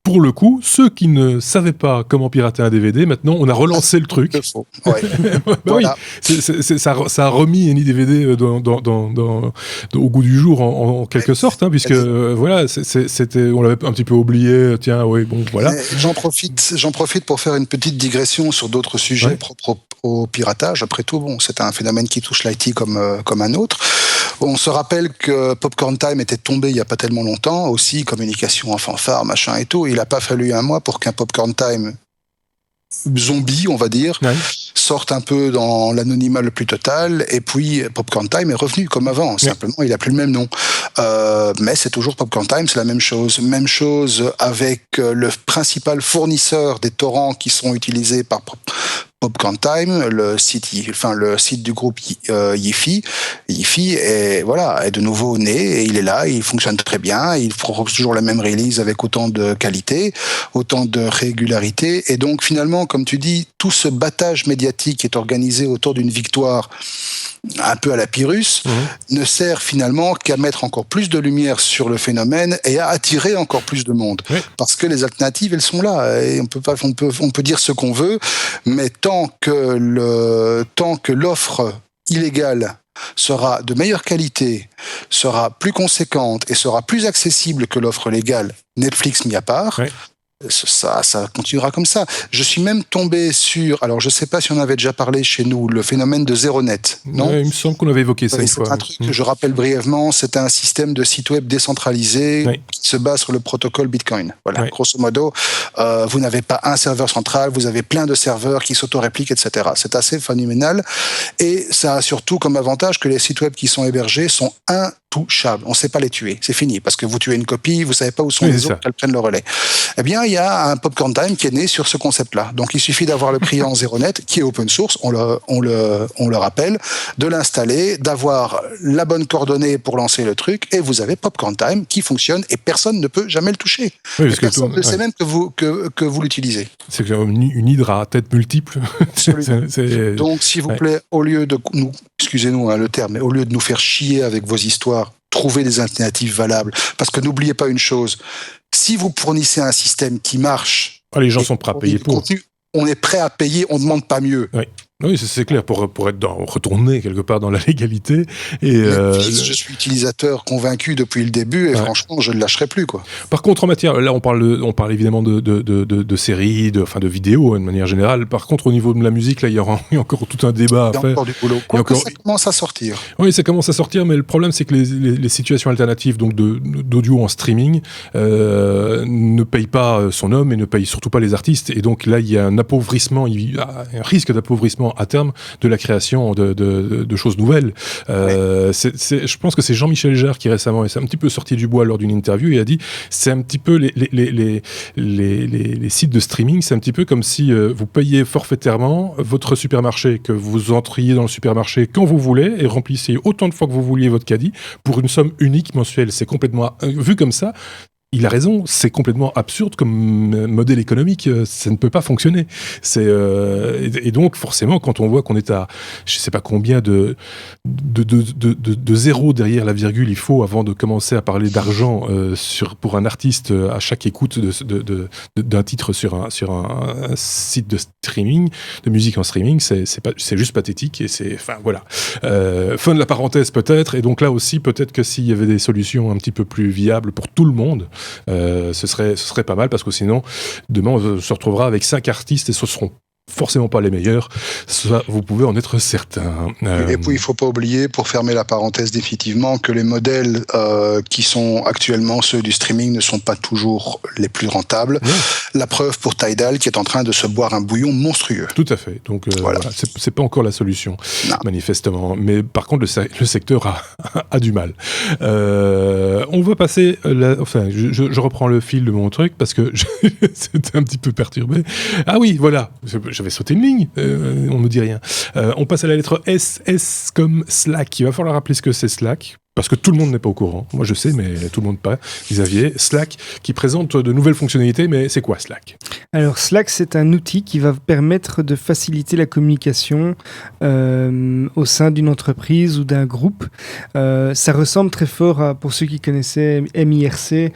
pour le coup, ceux qui ne savaient pas comment pirater un DVD, maintenant, on a relancé le truc. Voilà. Oui, ça a remis NIDVD au goût du jour en quelque sorte, hein, puisque voilà, on l'avait un petit peu oublié. Tiens, oui, bon, voilà. J'en profite pour faire une petite digression sur d'autres sujets propres au piratage. Après tout, bon, c'est un phénomène qui touche l'IT comme un autre. On se rappelle que Popcorn Time était tombé il n'y a pas tellement longtemps, aussi communication en fanfare, machin et tout. Il n'a pas fallu un mois pour qu'un Popcorn Time zombie, on va dire, sorte un peu dans l'anonymat le plus total, et puis Popcorn Time est revenu comme avant. Simplement, il n'a plus le même nom. Mais c'est toujours Popcorn Time, c'est la même chose. Même chose avec le principal fournisseur des torrents qui sont utilisés par Popcorn Time, le site du groupe Yifi est de nouveau né, et il est là, il fonctionne très bien, il propose toujours la même release avec autant de qualité, autant de régularité, et donc finalement, comme tu dis, tout ce battage médiatique est organisé autour d'une victoire un peu à la Pyrrhus, ne sert finalement qu'à mettre encore plus de lumière sur le phénomène et à attirer encore plus de monde. Parce que les alternatives, elles sont là. Et on peut dire ce qu'on veut, mais tant que l'offre illégale sera de meilleure qualité, sera plus conséquente et sera plus accessible que l'offre légale, Netflix mis à part, ça continuera comme ça. Je suis même tombé sur, alors je ne sais pas si on avait déjà parlé chez nous, le phénomène de ZeroNet, non ? Il me semble qu'on avait évoqué ça une fois. C'est un truc que je rappelle brièvement, c'est un système de site web décentralisé qui se base sur le protocole Bitcoin. Voilà, grosso modo, vous n'avez pas un serveur central, vous avez plein de serveurs qui s'auto-répliquent, etc. C'est assez phénoménal, et ça a surtout comme avantage que les sites web qui sont hébergés sont intouchables. On ne sait pas les tuer, c'est fini, parce que vous tuez une copie, vous ne savez pas où sont les autres, elles prennent le relais. Eh bien, il y a un Popcorn Time qui est né sur ce concept-là. Donc, il suffit d'avoir le client ZeroNet, qui est open source, on le rappelle, de l'installer, d'avoir la bonne coordonnée pour lancer le truc, et vous avez Popcorn Time qui fonctionne, et personne ne peut jamais le toucher. Oui, personne ne sait même que vous l'utilisez. C'est une hydre à tête multiple. Donc, s'il vous plaît, au lieu de nous, excusez-nous le terme, mais au lieu de nous faire chier avec vos histoires, trouvez des alternatives valables. Parce que n'oubliez pas une chose, si vous fournissez un système qui marche... les gens sont prêts à payer pour. On est prêt à payer, on ne demande pas mieux. Oui, c'est clair, pour être retourné quelque part dans la légalité. Je suis utilisateur convaincu depuis le début, et franchement, je ne lâcherai plus, quoi. Par contre, en matière, là, on parle évidemment de séries, de vidéos, de manière générale. Par contre, au niveau de la musique, là, il y a encore tout un débat à faire. Il y a encore du boulot. Ça commence à sortir. Oui, ça commence à sortir, mais le problème, c'est que les situations alternatives, donc d'audio en streaming, ne payent pas son homme et ne payent surtout pas les artistes. Et donc là, il y a un appauvrissement, il y a un risque d'appauvrissement à terme de la création de choses nouvelles. Je pense que c'est Jean-Michel Jarre qui récemment est un petit peu sorti du bois lors d'une interview et a dit c'est un petit peu les sites de streaming, c'est un petit peu comme si vous payiez forfaitairement votre supermarché, que vous entriez dans le supermarché quand vous voulez et remplissiez autant de fois que vous vouliez votre caddie pour une somme unique mensuelle. C'est complètement vu comme ça. Il a raison, c'est complètement absurde comme modèle économique, ça ne peut pas fonctionner. Et donc forcément, quand on voit qu'on est à, je sais pas combien de zéro derrière la virgule il faut avant de commencer à parler d'argent pour un artiste à chaque écoute d'un titre sur un site de streaming, de musique en streaming, c'est juste pathétique et voilà. Fin de la parenthèse peut-être, et donc là aussi peut-être que s'il y avait des solutions un petit peu plus viables pour tout le monde. Ce serait pas mal parce que sinon demain on se retrouvera avec 5 artistes et ce seront forcément pas les meilleurs, ça vous pouvez en être certain. Et puis il faut pas oublier, pour fermer la parenthèse définitivement, que les modèles qui sont actuellement ceux du streaming ne sont pas toujours les plus rentables. Ouais. La preuve pour Tidal qui est en train de se boire un bouillon monstrueux. Tout à fait, donc voilà. C'est pas encore la solution, manifestement, mais par contre le secteur a du mal. On va passer, je reprends le fil de mon truc parce que c'était un petit peu perturbé. Ah oui, voilà, j'avais sauté une ligne, on me dit rien. On passe à la lettre S, S comme Slack. Il va falloir rappeler ce que c'est Slack, parce que tout le monde n'est pas au courant. Moi je sais, mais tout le monde pas. Xavier, Slack qui présente de nouvelles fonctionnalités, mais c'est quoi Slack ? Alors Slack, c'est un outil qui va permettre de faciliter la communication au sein d'une entreprise ou d'un groupe. Ça ressemble très fort à, pour ceux qui connaissaient MIRC,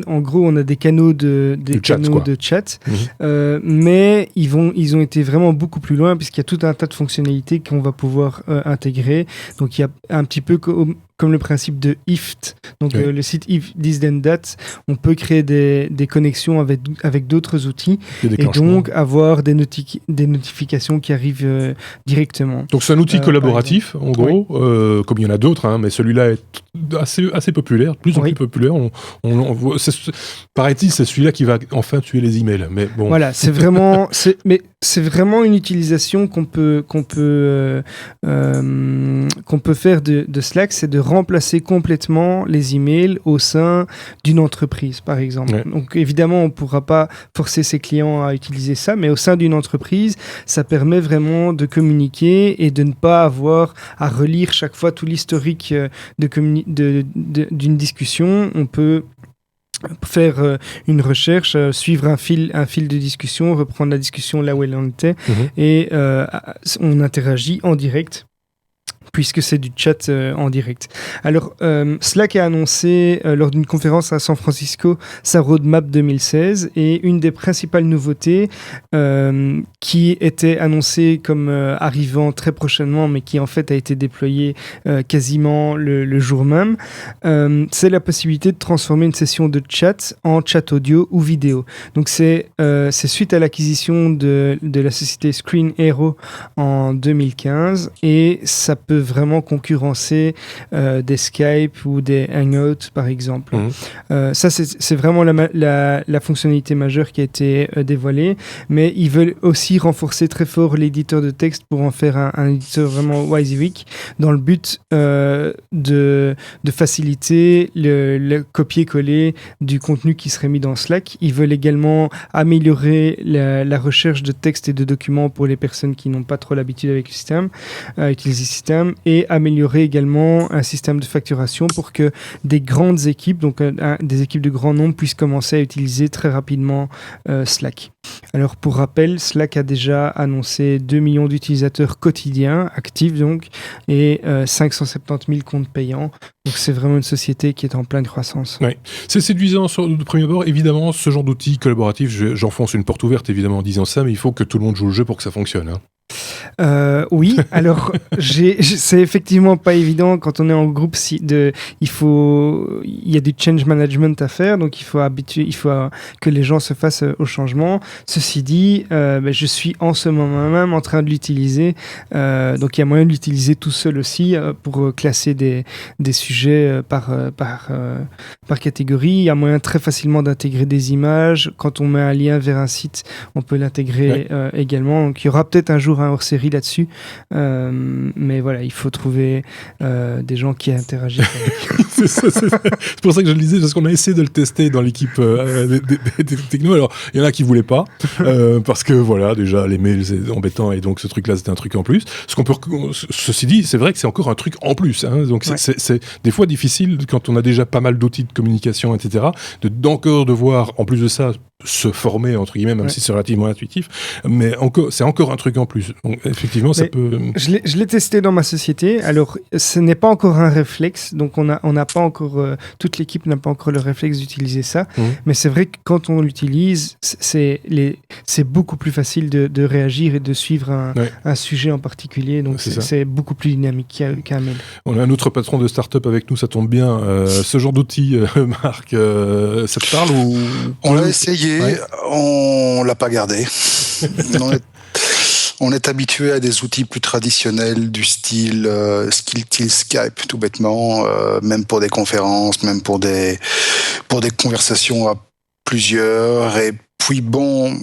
en gros on a des canaux de chat, mais ils ont été vraiment beaucoup plus loin puisqu'il y a tout un tas de fonctionnalités qu'on va pouvoir intégrer. Donc il y a un petit peu comme le principe de IFT, donc le site If This Then That, on peut créer des connexions avec d'autres outils et donc avoir des notifications qui arrivent directement. Donc c'est un outil collaboratif, en gros, comme il y en a d'autres, mais celui-là est assez populaire, de plus en plus populaire. On voit, paraît-il, c'est celui-là qui va enfin tuer les emails. Mais bon. Voilà, c'est vraiment une utilisation qu'on peut faire de Slack, c'est de remplacer complètement les emails au sein d'une entreprise, par exemple. Ouais. Donc évidemment, on ne pourra pas forcer ses clients à utiliser ça, mais au sein d'une entreprise, ça permet vraiment de communiquer et de ne pas avoir à relire chaque fois tout l'historique d'une discussion. On peut faire une recherche, suivre un fil de discussion, reprendre la discussion là où elle en était, et on interagit en direct, puisque c'est du chat en direct. Alors, Slack a annoncé lors d'une conférence à San Francisco sa roadmap 2016 et une des principales nouveautés qui était annoncée comme arrivant très prochainement, mais qui en fait a été déployée quasiment le jour même, c'est la possibilité de transformer une session de chat en chat audio ou vidéo. Donc c'est suite à l'acquisition de la société Screen Hero en 2015 et ça peut vraiment concurrencer des Skype ou des Hangouts par exemple. Ça c'est vraiment la fonctionnalité majeure qui a été dévoilée, mais ils veulent aussi renforcer très fort l'éditeur de texte pour en faire un éditeur vraiment WYSIWYG dans le but de faciliter le copier-coller du contenu qui serait mis dans Slack. Ils veulent également améliorer la recherche de textes et de documents pour les personnes qui n'ont pas trop l'habitude avec le système, utiliser le système, et améliorer également un système de facturation pour que des grandes équipes, donc des équipes de grand nombre, puissent commencer à utiliser très rapidement Slack. Alors pour rappel, Slack a déjà annoncé 2 millions d'utilisateurs quotidiens, actifs donc, et 570 000 comptes payants. Donc c'est vraiment une société qui est en pleine croissance. Oui. C'est séduisant de premier abord. Évidemment, ce genre d'outil collaboratif, j'enfonce une porte ouverte évidemment en disant ça, mais il faut que tout le monde joue le jeu pour que ça fonctionne. Oui, alors c'est effectivement pas évident quand on est en groupe. Il y a du change management à faire, donc il faut que les gens se fassent au changement. Ceci dit, je suis en ce moment même en train de l'utiliser, donc il y a moyen de l'utiliser tout seul aussi pour classer des sujets par catégorie. Il y a moyen très facilement d'intégrer des images. Quand on met un lien vers un site, on peut l'intégrer également. Donc il y aura peut-être un jour un hors-série théorie là-dessus. Mais voilà, il faut trouver des gens qui interagissent avec. C'est pour ça que je le disais, parce qu'on a essayé de le tester dans l'équipe des technos. Alors, il y en a qui voulaient pas, parce que voilà, déjà, les mails, c'est embêtant, et donc ce truc-là, c'était un truc en plus. Ceci dit, c'est vrai que c'est encore un truc en plus. Hein, donc, c'est des fois difficile, quand on a déjà pas mal d'outils de communication, etc., d'encore devoir, en plus de ça, se former, entre guillemets, même si c'est relativement intuitif, mais c'est encore un truc en plus. Donc, effectivement, ça peut... Je l'ai testé dans ma société. Alors, ce n'est pas encore un réflexe, donc on n'a pas encore... toute l'équipe n'a pas encore le réflexe d'utiliser ça, mais c'est vrai que quand on l'utilise, c'est beaucoup plus facile de réagir et de suivre un sujet en particulier, donc c'est beaucoup plus dynamique qu'un mail. On a un autre patron de start-up avec nous, ça tombe bien. Ce genre d'outil, Marc, ça te parle ou... On l'a essayé. On l'a pas gardé. On est habitué à des outils plus traditionnels du style Skilltil, Skype, tout bêtement, même pour des conférences, même pour des conversations à plusieurs. Et puis bon,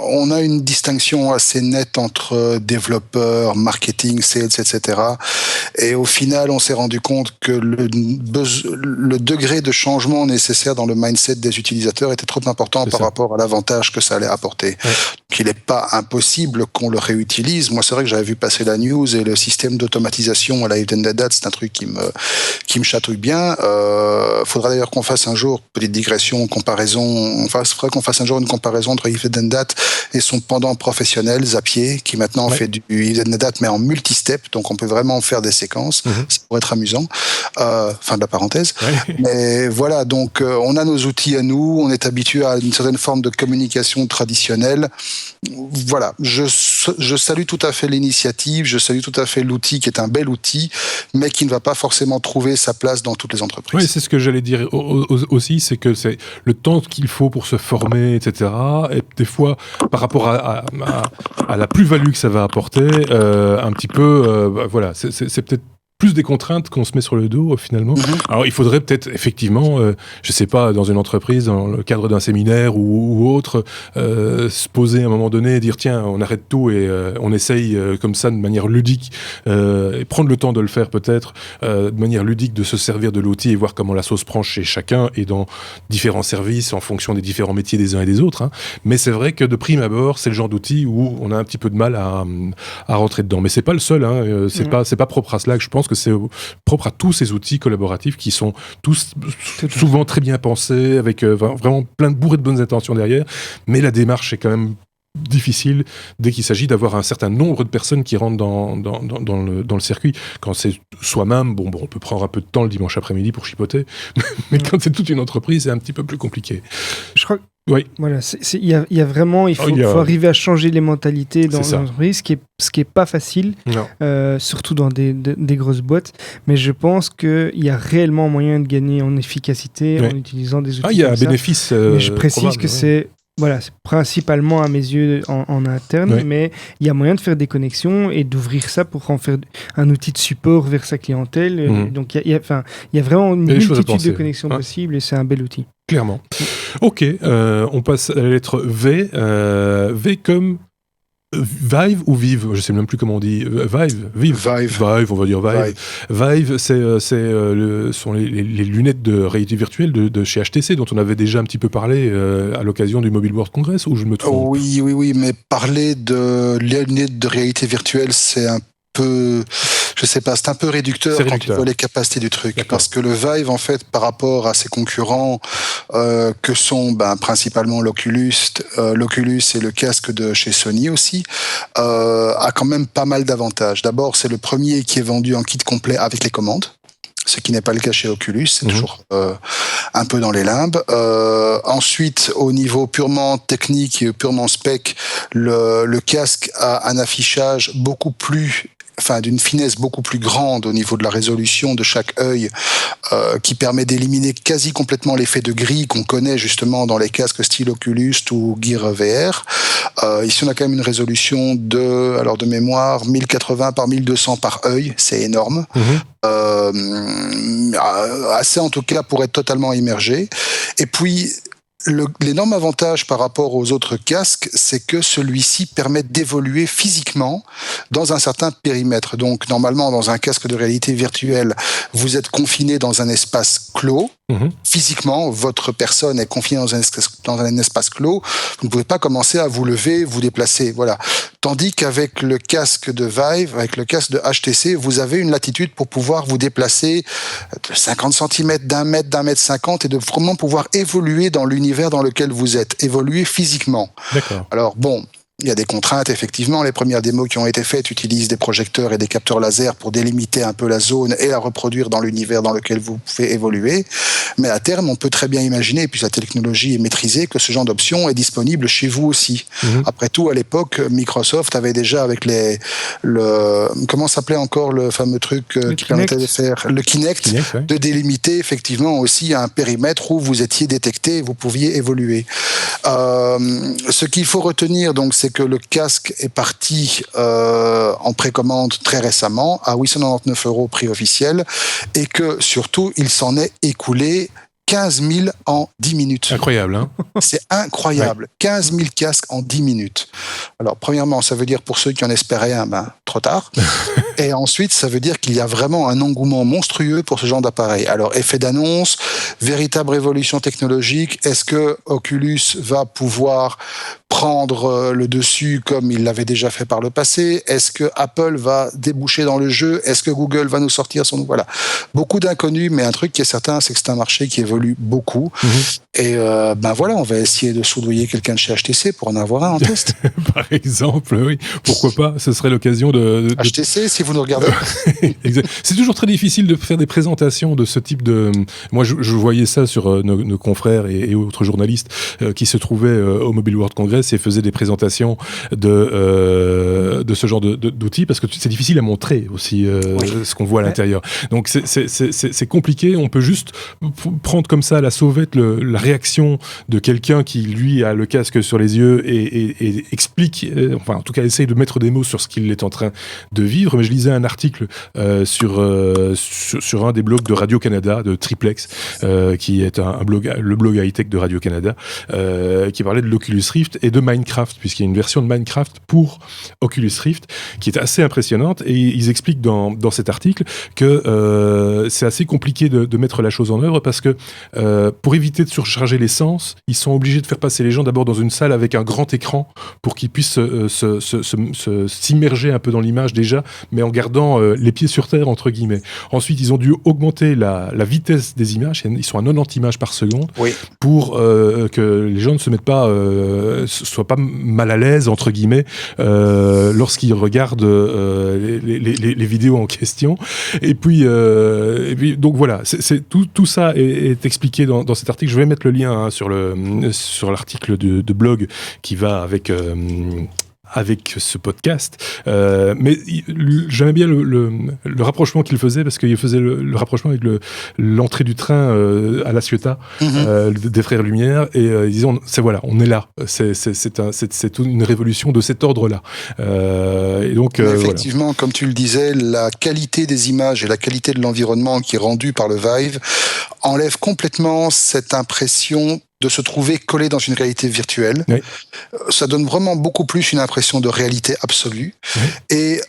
on a une distinction assez nette entre développeurs, marketing, sales, etc. Et au final, on s'est rendu compte que le degré de changement nécessaire dans le mindset des utilisateurs était trop important par rapport à l'avantage que ça allait apporter. Ouais. Donc, il n'est pas impossible qu'on le réutilise. Moi, c'est vrai que j'avais vu passer la news et le système d'automatisation à la Hidden Data, c'est un truc qui me chatouille bien. Faudra d'ailleurs qu'on fasse un jour, petite digression, comparaison, faudra qu'on fasse un jour une comparaison entre Hidden Data et son pendant professionnel, Zapier, qui maintenant fait du Hidden Data, mais en multi-step, donc on peut vraiment faire des séquences, ça pourrait être amusant, fin de la parenthèse. Mais voilà, donc on a nos outils à nous, on est habitué à une certaine forme de communication traditionnelle. Voilà, je salue tout à fait l'initiative, je salue tout à fait l'outil qui est un bel outil, mais qui ne va pas forcément trouver sa place dans toutes les entreprises. Oui, c'est ce que j'allais dire aussi, c'est que c'est le temps qu'il faut pour se former, etc. Et des fois, par rapport à la plus-value que ça va apporter, un petit peu, voilà, c'est peut-être plus des contraintes qu'on se met sur le dos finalement. Alors il faudrait peut-être effectivement, je sais pas, dans une entreprise, dans le cadre d'un séminaire ou autre, se poser à un moment donné et dire tiens, on arrête tout et on essaye comme ça de manière ludique et prendre le temps de le faire peut-être de manière ludique, de se servir de l'outil et voir comment la sauce prend chez chacun et dans différents services en fonction des différents métiers des uns et des autres. Hein. Mais c'est vrai que de prime abord, c'est le genre d'outil où on a un petit peu de mal à rentrer dedans. Mais c'est pas le seul. Hein. C'est pas propre à Slack. Je pense que c'est propre à tous ces outils collaboratifs qui sont tous souvent très bien pensés, avec vraiment plein de bourrées de bonnes intentions derrière, mais la démarche est quand même difficile dès qu'il s'agit d'avoir un certain nombre de personnes qui rentrent dans le circuit. Quand c'est soi-même, bon, on peut prendre un peu de temps le dimanche après-midi pour chipoter, mais quand c'est toute une entreprise, c'est un petit peu plus compliqué. Je crois oui. Voilà, il y a vraiment, il faut arriver à changer les mentalités dans l'entreprise, ce qui est pas facile, surtout dans des grosses boîtes. Mais je pense qu'il y a réellement moyen de gagner en efficacité en utilisant des outils. Il y a un bénéfice. Mais je précise que c'est principalement à mes yeux en interne, mais il y a moyen de faire des connexions et d'ouvrir ça pour en faire un outil de support vers sa clientèle. Donc il y a vraiment une multitude de connexions possibles et c'est un bel outil. Clairement. Ok, on passe à la lettre V. V comme Vive ou Vive, je sais même plus comment on dit. Vive, on va dire Vive. Vive, sont les lunettes de réalité virtuelle de chez HTC, dont on avait déjà un petit peu parlé à l'occasion du Mobile World Congress, ou je me trompe? Oui, mais parler de lunettes de réalité virtuelle, c'est un peu, je sais pas, c'est un peu réducteur quand tu vois les capacités du truc. D'accord. Parce que le Vive, en fait, par rapport à ses concurrents, que sont principalement l'Oculus et le casque de chez Sony aussi, a quand même pas mal d'avantages. D'abord, c'est le premier qui est vendu en kit complet avec les commandes. Ce qui n'est pas le cas chez Oculus, c'est toujours un peu dans les limbes. Ensuite, au niveau purement technique et purement spec, le casque a un affichage d'une finesse beaucoup plus grande au niveau de la résolution de chaque œil, qui permet d'éliminer quasi complètement l'effet de gris qu'on connaît justement dans les casques style Oculus ou Gear VR. Ici, on a quand même une résolution de mémoire, 1080 par 1200 par œil, c'est énorme. Assez en tout cas pour être totalement immergé. Et puis, L'énorme avantage par rapport aux autres casques, c'est que celui-ci permet d'évoluer physiquement dans un certain périmètre. Donc, normalement, dans un casque de réalité virtuelle, vous êtes confiné dans un espace clos. Physiquement, votre personne est confinée dans un espace clos. Vous ne pouvez pas commencer à vous lever, vous déplacer. Voilà. Tandis qu'avec le casque de Vive, avec le casque de HTC, vous avez une latitude pour pouvoir vous déplacer de 50 cm, d'un mètre 50 et de vraiment pouvoir évoluer dans l'univers dans lequel vous êtes, évoluer physiquement. D'accord. Alors bon, il y a des contraintes, effectivement. Les premières démos qui ont été faites utilisent des projecteurs et des capteurs laser pour délimiter un peu la zone et la reproduire dans l'univers dans lequel vous pouvez évoluer. Mais à terme, on peut très bien imaginer, et puis la technologie est maîtrisée, que ce genre d'option est disponible chez vous aussi. Après tout, à l'époque, Microsoft avait déjà avec comment s'appelait encore le fameux truc qui permettait de faire le Kinect, ouais. De délimiter effectivement aussi un périmètre où vous étiez détecté et vous pouviez évoluer. Ce qu'il faut retenir, donc, c'est que le casque est parti en précommande très récemment à 899 € prix officiel et que surtout il s'en est écoulé 15 000 en 10 minutes. Incroyable, hein? C'est incroyable. Ouais. 15 000 casques en 10 minutes. Alors, premièrement, ça veut dire pour ceux qui en espéraient un, trop tard. Et ensuite, ça veut dire qu'il y a vraiment un engouement monstrueux pour ce genre d'appareil. Alors, effet d'annonce, véritable révolution technologique. Est-ce que Oculus va pouvoir prendre le dessus comme il l'avait déjà fait par le passé? Est-ce que Apple va déboucher dans le jeu? Est-ce que Google va nous sortir son... Voilà. Beaucoup d'inconnus, mais un truc qui est certain, c'est que c'est un marché qui évolue beaucoup. Et voilà, on va essayer de soudoyer quelqu'un de chez HTC pour en avoir un en test. Par exemple, oui. Pourquoi pas? Ce serait l'occasion de... HTC, si vous nous regardez. Exact. C'est toujours très difficile de faire des présentations de ce type de... Moi, je voyais ça sur nos confrères et autres journalistes qui se trouvaient au Mobile World Congress et faisaient des présentations de ce genre d'outils, parce que c'est difficile à montrer aussi ce qu'on voit à l'intérieur. Donc c'est compliqué. On peut juste prendre comme ça à la sauvette la réaction de quelqu'un qui, lui, a le casque sur les yeux et explique, enfin en tout cas essaye de mettre des mots sur ce qu'il est en train de vivre. Mais je lisais un article sur un des blogs de Radio-Canada, de Triplex, qui est le blog high-tech de Radio-Canada, qui parlait de l'Oculus Rift et de Minecraft, puisqu'il y a une version de Minecraft pour Oculus Rift qui est assez impressionnante, et ils expliquent dans cet article que c'est assez compliqué de mettre la chose en œuvre, parce que pour éviter de surcharger les sens, ils sont obligés de faire passer les gens d'abord dans une salle avec un grand écran pour qu'ils puissent s'immerger un peu dans l'image déjà, mais en gardant les pieds sur terre, entre guillemets. Ensuite, ils ont dû augmenter la vitesse des images, ils sont à 90 images par seconde, pour que les gens ne se mettent pas soient pas mal à l'aise, entre guillemets, lorsqu'ils regardent les vidéos en question. Et puis donc voilà, tout ça est expliqué dans cet article. Je vais mettre le lien sur l'article de blog qui va avec ce podcast, mais j'aimais bien le rapprochement qu'il faisait, parce qu'il faisait le rapprochement avec l'entrée du train à La Ciotat, des Frères Lumière, et ils disaient on est là, c'est une révolution de cet ordre-là, et donc effectivement, comme tu le disais, la qualité des images et la qualité de l'environnement qui est rendu par le Vive enlève complètement cette impression de se trouver collé dans une réalité virtuelle. Oui. Ça donne vraiment beaucoup plus une impression de réalité absolue. Oui. Et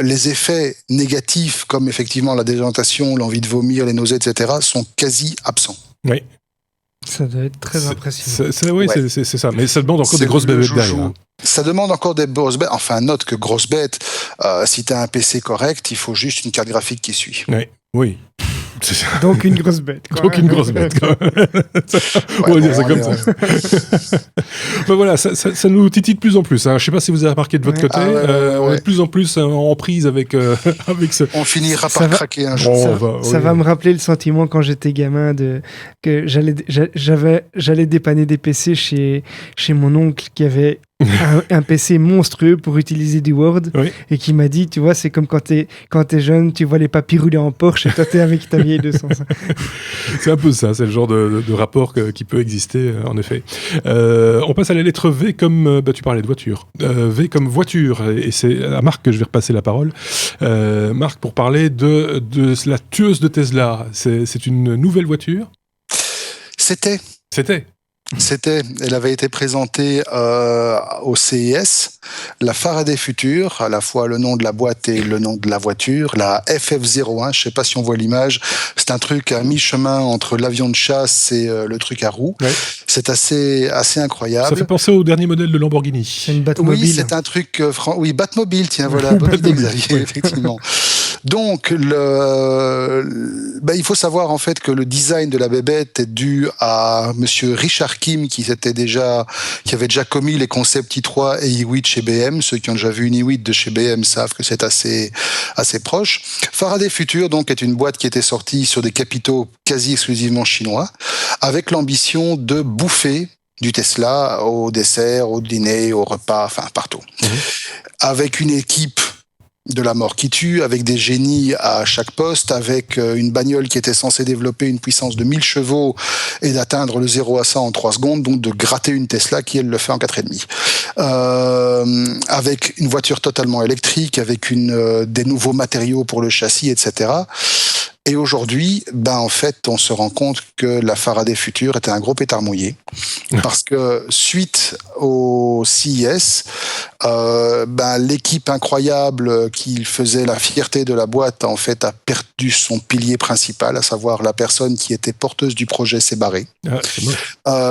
les effets négatifs, comme effectivement la désorientation, l'envie de vomir, les nausées, etc., sont quasi absents. Oui. Ça doit être très impressionnant. C'est ça. Mais ça demande encore des grosses bêtes derrière. Ça demande encore des grosses bêtes. Enfin, note que grosse bête, si tu as un PC correct, il faut juste une carte graphique qui suit. Oui. Donc une grosse bête. Une grosse bête, quand même. On va dire ça comme ça. Voilà, ça nous titille de plus en plus. Hein. Je ne sais pas si vous avez remarqué de votre côté. On est de plus en plus en prise avec ce... On finira par craquer un jour. Ça va me rappeler le sentiment quand j'étais gamin que j'allais dépanner des PC chez mon oncle qui avait un PC monstrueux pour utiliser du Word, et qui m'a dit, tu vois, c'est comme quand t'es jeune, tu vois les papys rouler en Porsche et toi t'es avec ta vieille 205. C'est un peu ça, c'est le genre de rapport qui peut exister, en effet. On passe à la lettre V comme, tu parlais de voiture. V comme voiture, et c'est à Marc que je vais repasser la parole. Marc, pour parler de la tueuse de Tesla. C'est une nouvelle voiture? C'était. Elle avait été présentée au CES, la Faraday Future, à la fois le nom de la boîte et le nom de la voiture, la FF01, je sais pas si on voit l'image, c'est un truc à mi-chemin entre l'avion de chasse et le truc à roues. Ouais. C'est assez incroyable. Ça fait penser au dernier modèle de Lamborghini. C'est une Batmobile. Oui, c'est un truc... Batmobile, tiens, voilà, bonne idée, Xavier, effectivement. Donc, il faut savoir en fait que le design de la bébête est dû à monsieur Richard Kim qui avait déjà commis les concepts i3 et i8 chez BM. Ceux qui ont déjà vu une i8 de chez BM savent que c'est assez proche. Faraday Future donc est une boîte qui était sortie sur des capitaux quasi exclusivement chinois, avec l'ambition de bouffer du Tesla au dessert, au dîner, au repas, enfin partout. Avec une équipe de la mort qui tue, avec des génies à chaque poste, avec une bagnole qui était censée développer une puissance de 1000 chevaux et d'atteindre le 0 à 100 en 3 secondes, donc de gratter une Tesla qui, elle, le fait en 4,5. Avec une voiture totalement électrique, avec des nouveaux matériaux pour le châssis, etc. Et aujourd'hui, en fait, on se rend compte que la Faraday Future était un gros pétard mouillé. Parce que suite au CES, l'équipe incroyable qui faisait la fierté de la boîte, en fait, a perdu son pilier principal, à savoir la personne qui était porteuse du projet s'est barrée.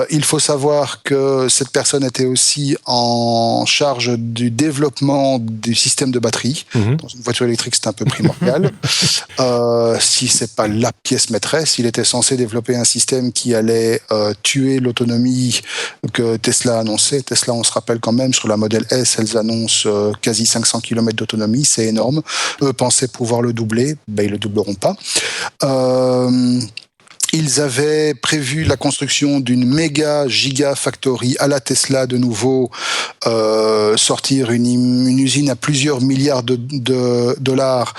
Il faut savoir que cette personne était aussi en charge du développement du système de batterie. Dans une voiture électrique, c'est un peu primordial. Si c'est pas la pièce maîtresse, il était censé développer un système qui allait tuer l'autonomie que Tesla annonçait. Tesla, on se rappelle quand même, sur la modèle S, elles annoncent quasi 500 km d'autonomie, c'est énorme. Eux pensaient pouvoir le doubler, ils le doubleront pas. Ils avaient prévu la construction d'une méga gigafactory à la Tesla de nouveau, sortir une usine à plusieurs milliards de dollars.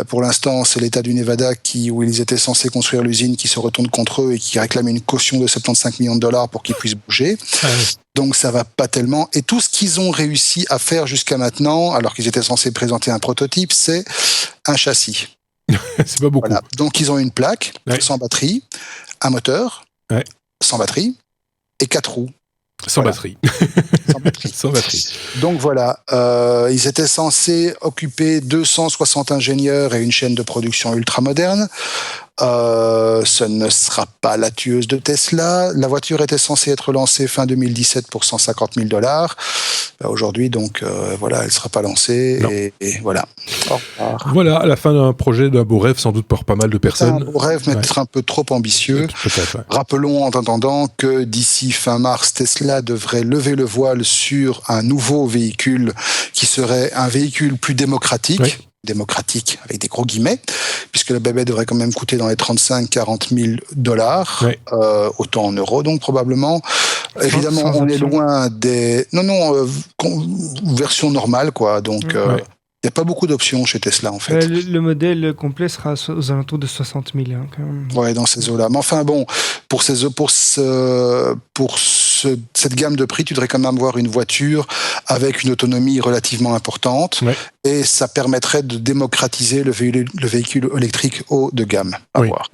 Pour l'instant, c'est l'État du Nevada où ils étaient censés construire l'usine qui se retourne contre eux et qui réclame une caution de 75 millions de dollars pour qu'ils puissent bouger. Donc ça va pas tellement. Et tout ce qu'ils ont réussi à faire jusqu'à maintenant, alors qu'ils étaient censés présenter un prototype, c'est un châssis. C'est pas beaucoup. Voilà. Donc ils ont une plaque sans batterie, un moteur sans batterie et 4 roues. Sans batterie. Sans batterie. Donc voilà, ils étaient censés occuper 260 ingénieurs et une chaîne de production ultra moderne. Ce ne sera pas la tueuse de Tesla. La voiture était censée être lancée fin 2017 pour 150 000 $. Aujourd'hui, donc, elle ne sera pas lancée. Et voilà. Voilà, à la fin d'un projet, d'un beau rêve, sans doute pour pas mal de personnes. Un beau rêve, mais peut-être un peu trop ambitieux. Rappelons en attendant que d'ici fin mars, Tesla devrait lever le voile sur un nouveau véhicule qui serait un véhicule plus démocratique. Démocratique avec des gros guillemets, puisque la bébé devrait quand même coûter dans les 35-40 000 $, autant en euros donc probablement. Évidemment, on est loin des... version normale, quoi, donc... Il n'y a pas beaucoup d'options chez Tesla, en fait. Le modèle complet sera aux alentours de 60 000, quand même. Ouais, dans ces eaux-là. Mais enfin, bon, pour cette gamme de prix, tu devrais quand même avoir une voiture avec une autonomie relativement importante. Et ça permettrait de démocratiser le véhicule électrique haut de gamme.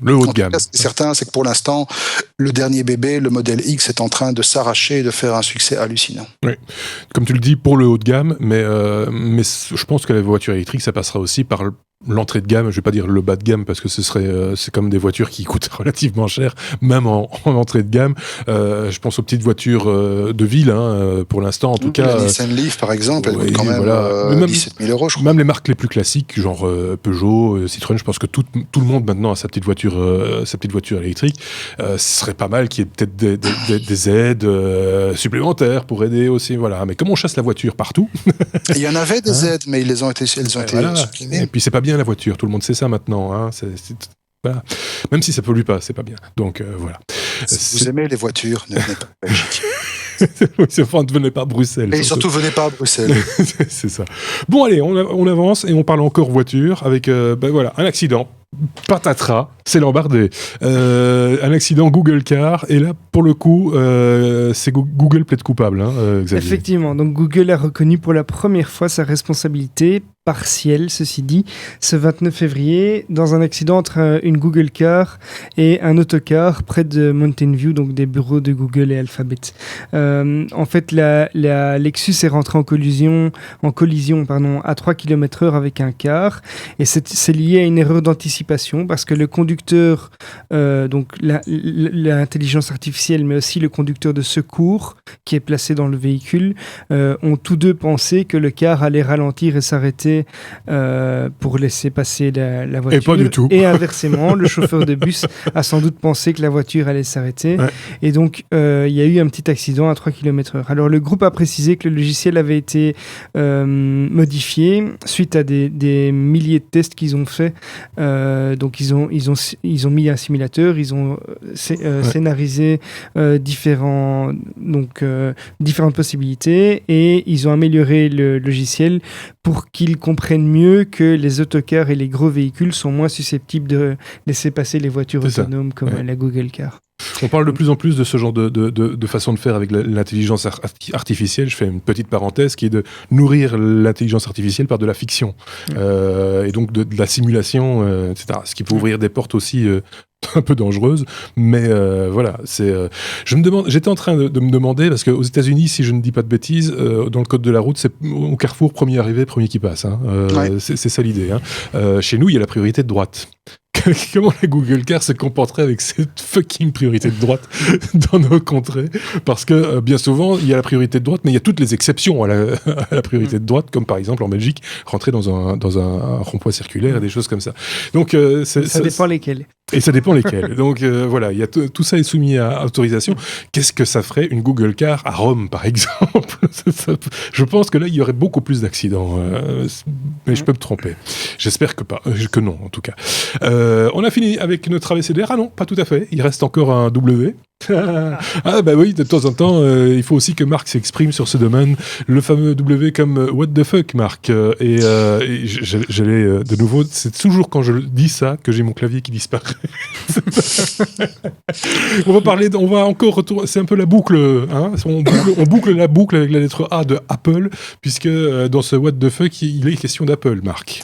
Le haut de gamme. Ce qui est certain, c'est que pour l'instant, le dernier bébé, le modèle X, est en train de s'arracher et de faire un succès hallucinant. Oui, comme tu le dis, pour le haut de gamme, mais je pense que la voiture électrique, ça passera aussi par l'entrée de gamme. Je vais pas dire le bas de gamme parce que c'est comme des voitures qui coûtent relativement cher, même en entrée de gamme. Je pense aux petites voitures de ville, pour l'instant, en tout cas. La Nissan Leaf, par exemple, elle coûte quand même 17 000 €, je crois. Même les marques les plus classiques, genre Peugeot, Citroën, je pense que tout le monde maintenant a sa petite voiture électrique. Ce serait pas mal qu'il y ait peut-être des aides supplémentaires pour aider aussi. Voilà. Mais comme on chasse la voiture partout. Il y en avait des aides, mais elles ont été supprimées. Et puis c'est pas bien la voiture, tout le monde sait ça maintenant. Voilà. Même si ça pollue pas, c'est pas bien. Donc voilà. Si vous aimez les voitures, ne venez pas en Belgique. Ne venez pas à Bruxelles. Et surtout, venez pas à Bruxelles. C'est ça. Bon, allez, on avance et on parle encore voiture avec un accident. Patatras, c'est l'embardé. Un accident Google Car, et là, pour le coup, c'est Google plaide coupable, Xavier. Effectivement, donc Google a reconnu pour la première fois sa responsabilité partiel, ceci dit, ce 29 février, dans un accident entre une Google Car et un autocar près de Mountain View, donc des bureaux de Google et Alphabet. En fait, la Lexus est rentrée en collision à 3 km/h avec un car, et c'est lié à une erreur d'anticipation, parce que le conducteur, donc l'intelligence artificielle, mais aussi le conducteur de secours qui est placé dans le véhicule, ont tous deux pensé que le car allait ralentir et s'arrêter pour laisser passer la voiture. Et pas du tout. Et inversement, le chauffeur de bus a sans doute pensé que la voiture allait s'arrêter. Ouais. Et donc, il y a eu un petit accident à 3 km/h. Alors, le groupe a précisé que le logiciel avait été modifié suite à des milliers de tests qu'ils ont fait. Donc, ils ont mis un simulateur, ils ont scénarisé différentes possibilités, et ils ont amélioré le logiciel pour qu'ils comprennent mieux que les autocars et les gros véhicules sont moins susceptibles de laisser passer les voitures autonomes comme la Google Car. On parle de plus en plus de ce genre de façon de faire avec l'intelligence artificielle. Je fais une petite parenthèse qui est de nourrir l'intelligence artificielle par de la fiction et donc de la simulation, etc. Ce qui peut ouvrir des portes aussi un peu dangereuses, mais voilà. J'étais en train de me demander, parce qu'aux États-Unis, si je ne dis pas de bêtises, dans le code de la route, c'est au carrefour, premier arrivé, premier qui passe. Hein. C'est ça l'idée. Hein. Chez nous, il y a la priorité de droite. Comment la Google Car se comporterait avec cette fucking priorité de droite dans nos contrées, parce que bien souvent il y a la priorité de droite, mais il y a toutes les exceptions à la priorité de droite, comme par exemple en Belgique, rentrer dans un rond-point circulaire et des choses comme ça. Donc ça dépend lesquels. Et ça dépend lesquels. Donc voilà, il y a tout ça est soumis à autorisation. Qu'est-ce que ça ferait une Google Car à Rome, par exemple? Je pense que là il y aurait beaucoup plus d'accidents, mais je peux me tromper. J'espère que non, en tout cas. On a fini avec notre ABCDR. Ah non, pas tout à fait. Il reste encore un W. Ah bah oui, de temps en temps, il faut aussi que Marc s'exprime sur ce domaine. Le fameux W comme what the fuck, Marc. Et j'allais de nouveau, c'est toujours quand je dis ça que j'ai mon clavier qui disparaît. On va encore retourner, c'est un peu la boucle, hein. On boucle la boucle avec la lettre A de Apple, puisque dans ce what the fuck, il est question d'Apple, Marc.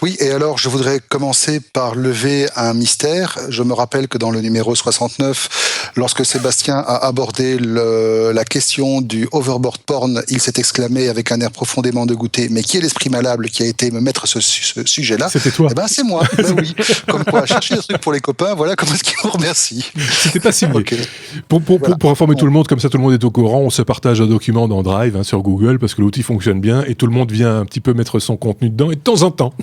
Oui, et alors je voudrais commencer par lever un mystère. Je me rappelle que dans le numéro 69, lorsque Sébastien a abordé la question du overboard porn, il s'est exclamé avec un air profondément dégoûté: mais qui est l'esprit malable qui a été me mettre ce sujet-là? C'était toi. Eh ben c'est moi. Ben oui. Comme quoi, chercher des trucs pour les copains, voilà comment est-ce qu'il vous remercie. C'était pas signé. Okay. Pour informer tout le monde, comme ça tout le monde est au courant, on se partage un document dans Drive, sur Google, parce que l'outil fonctionne bien et tout le monde vient un petit peu mettre son contenu dedans, et de temps en temps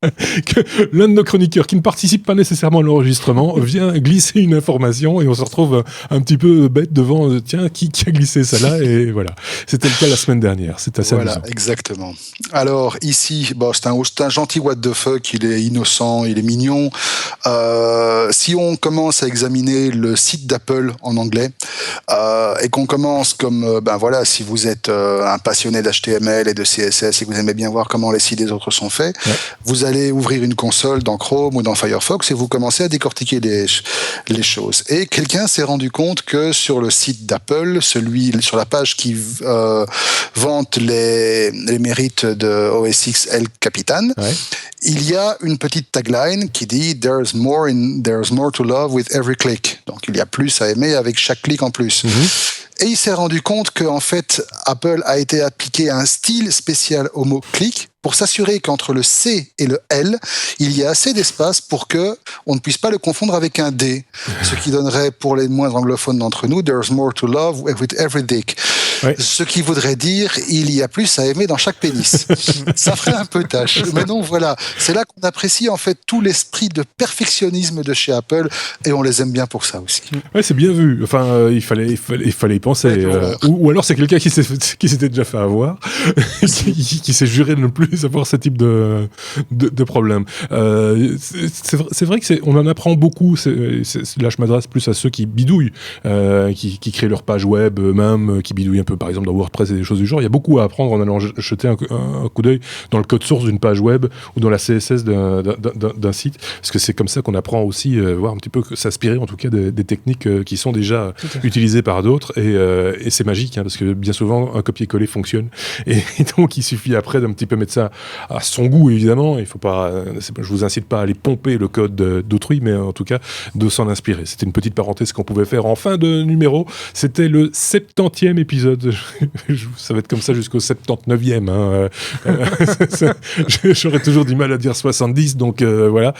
que l'un de nos chroniqueurs qui ne participe pas nécessairement à l'enregistrement vient glisser une information, et on se retrouve un petit peu bête devant tiens, qui a glissé ça là, et voilà. C'était le cas la semaine dernière. C'est assez amusant. Exactement. Alors ici, c'est un gentil what the fuck, il est innocent, il est mignon. Si on commence à examiner le site d'Apple en anglais et qu'on commence comme si vous êtes un passionné d'HTML et de CSS et que vous aimez bien voir comment les sites des autres sont faits, vous allez ouvrir une console dans Chrome ou dans Firefox et vous commencez à décortiquer les choses. Et quelqu'un s'est rendu compte que sur le site d'Apple, sur la page qui vante les mérites de OS X El Capitan, il y a une petite tagline qui dit there's more to love with every click. Donc il y a plus à aimer avec chaque clic en plus. Et il s'est rendu compte qu'en fait, Apple a été appliqué un style spécial au mot clic pour s'assurer qu'entre le C et le L, il y a assez d'espace pour que on ne puisse pas le confondre avec un D. Ce qui donnerait, pour les moins anglophones d'entre nous, there's more to love with every dick. Oui. Ce qui voudrait dire il y a plus à aimer dans chaque pénis. Ça ferait un peu tâche. Mais non, voilà. C'est là qu'on apprécie en fait tout l'esprit de perfectionnisme de chez Apple, et on les aime bien pour ça aussi. Ouais, c'est bien vu. Enfin, il fallait y penser. Ou alors c'est quelqu'un qui s'était déjà fait avoir, qui s'est juré de ne plus avoir ce type de problème. C'est vrai que on en apprend beaucoup. Là, je m'adresse plus à ceux qui bidouillent, qui créent leur page web, même qui bidouillent un peu par exemple dans WordPress et des choses du genre, il y a beaucoup à apprendre en allant jeter un coup d'œil dans le code source d'une page web ou dans la CSS d'un site, parce que c'est comme ça qu'on apprend aussi, voir un petit peu, s'inspirer en tout cas des techniques qui sont déjà utilisées par d'autres, et c'est magique, hein, parce que bien souvent un copier-coller fonctionne, et donc il suffit après d'un petit peu mettre ça à son goût, évidemment. Il faut pas, je vous incite pas à aller pomper le code d'autrui, mais en tout cas de s'en inspirer. C'était une petite parenthèse qu'on pouvait faire en fin de numéro. C'était le 70e épisode. Ça va être comme ça jusqu'au 79e. Hein. J'aurais toujours du mal à dire 70, donc voilà,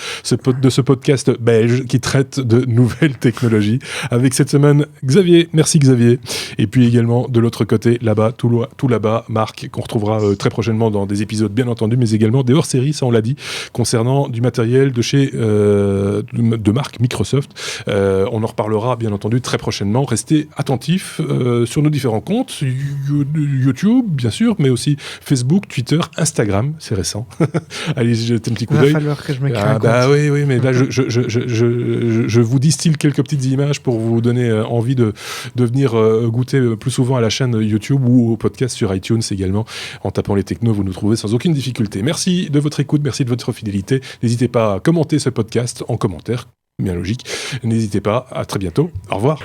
de ce podcast belge qui traite de nouvelles technologies. Avec cette semaine, Xavier. Merci Xavier. Et puis également de l'autre côté, là-bas, tout là-bas, Marc, qu'on retrouvera très prochainement dans des épisodes bien entendu, mais également des hors-séries, ça on l'a dit, concernant du matériel de chez de marque Microsoft. On en reparlera bien entendu très prochainement. Restez attentifs sur nos différents comptes, YouTube bien sûr, mais aussi Facebook, Twitter, Instagram, c'est récent. Allez, jetez un petit coup d'œil. Il va falloir que je me crée un compte. Bah oui, mais là je vous distille quelques petites images pour vous donner envie de venir goûter plus souvent à la chaîne YouTube ou au podcast sur iTunes également. En tapant les technos, vous nous trouvez sans aucune difficulté. Merci de votre écoute, merci de votre fidélité. N'hésitez pas à commenter ce podcast en commentaire, bien logique. N'hésitez pas, à très bientôt. Au revoir.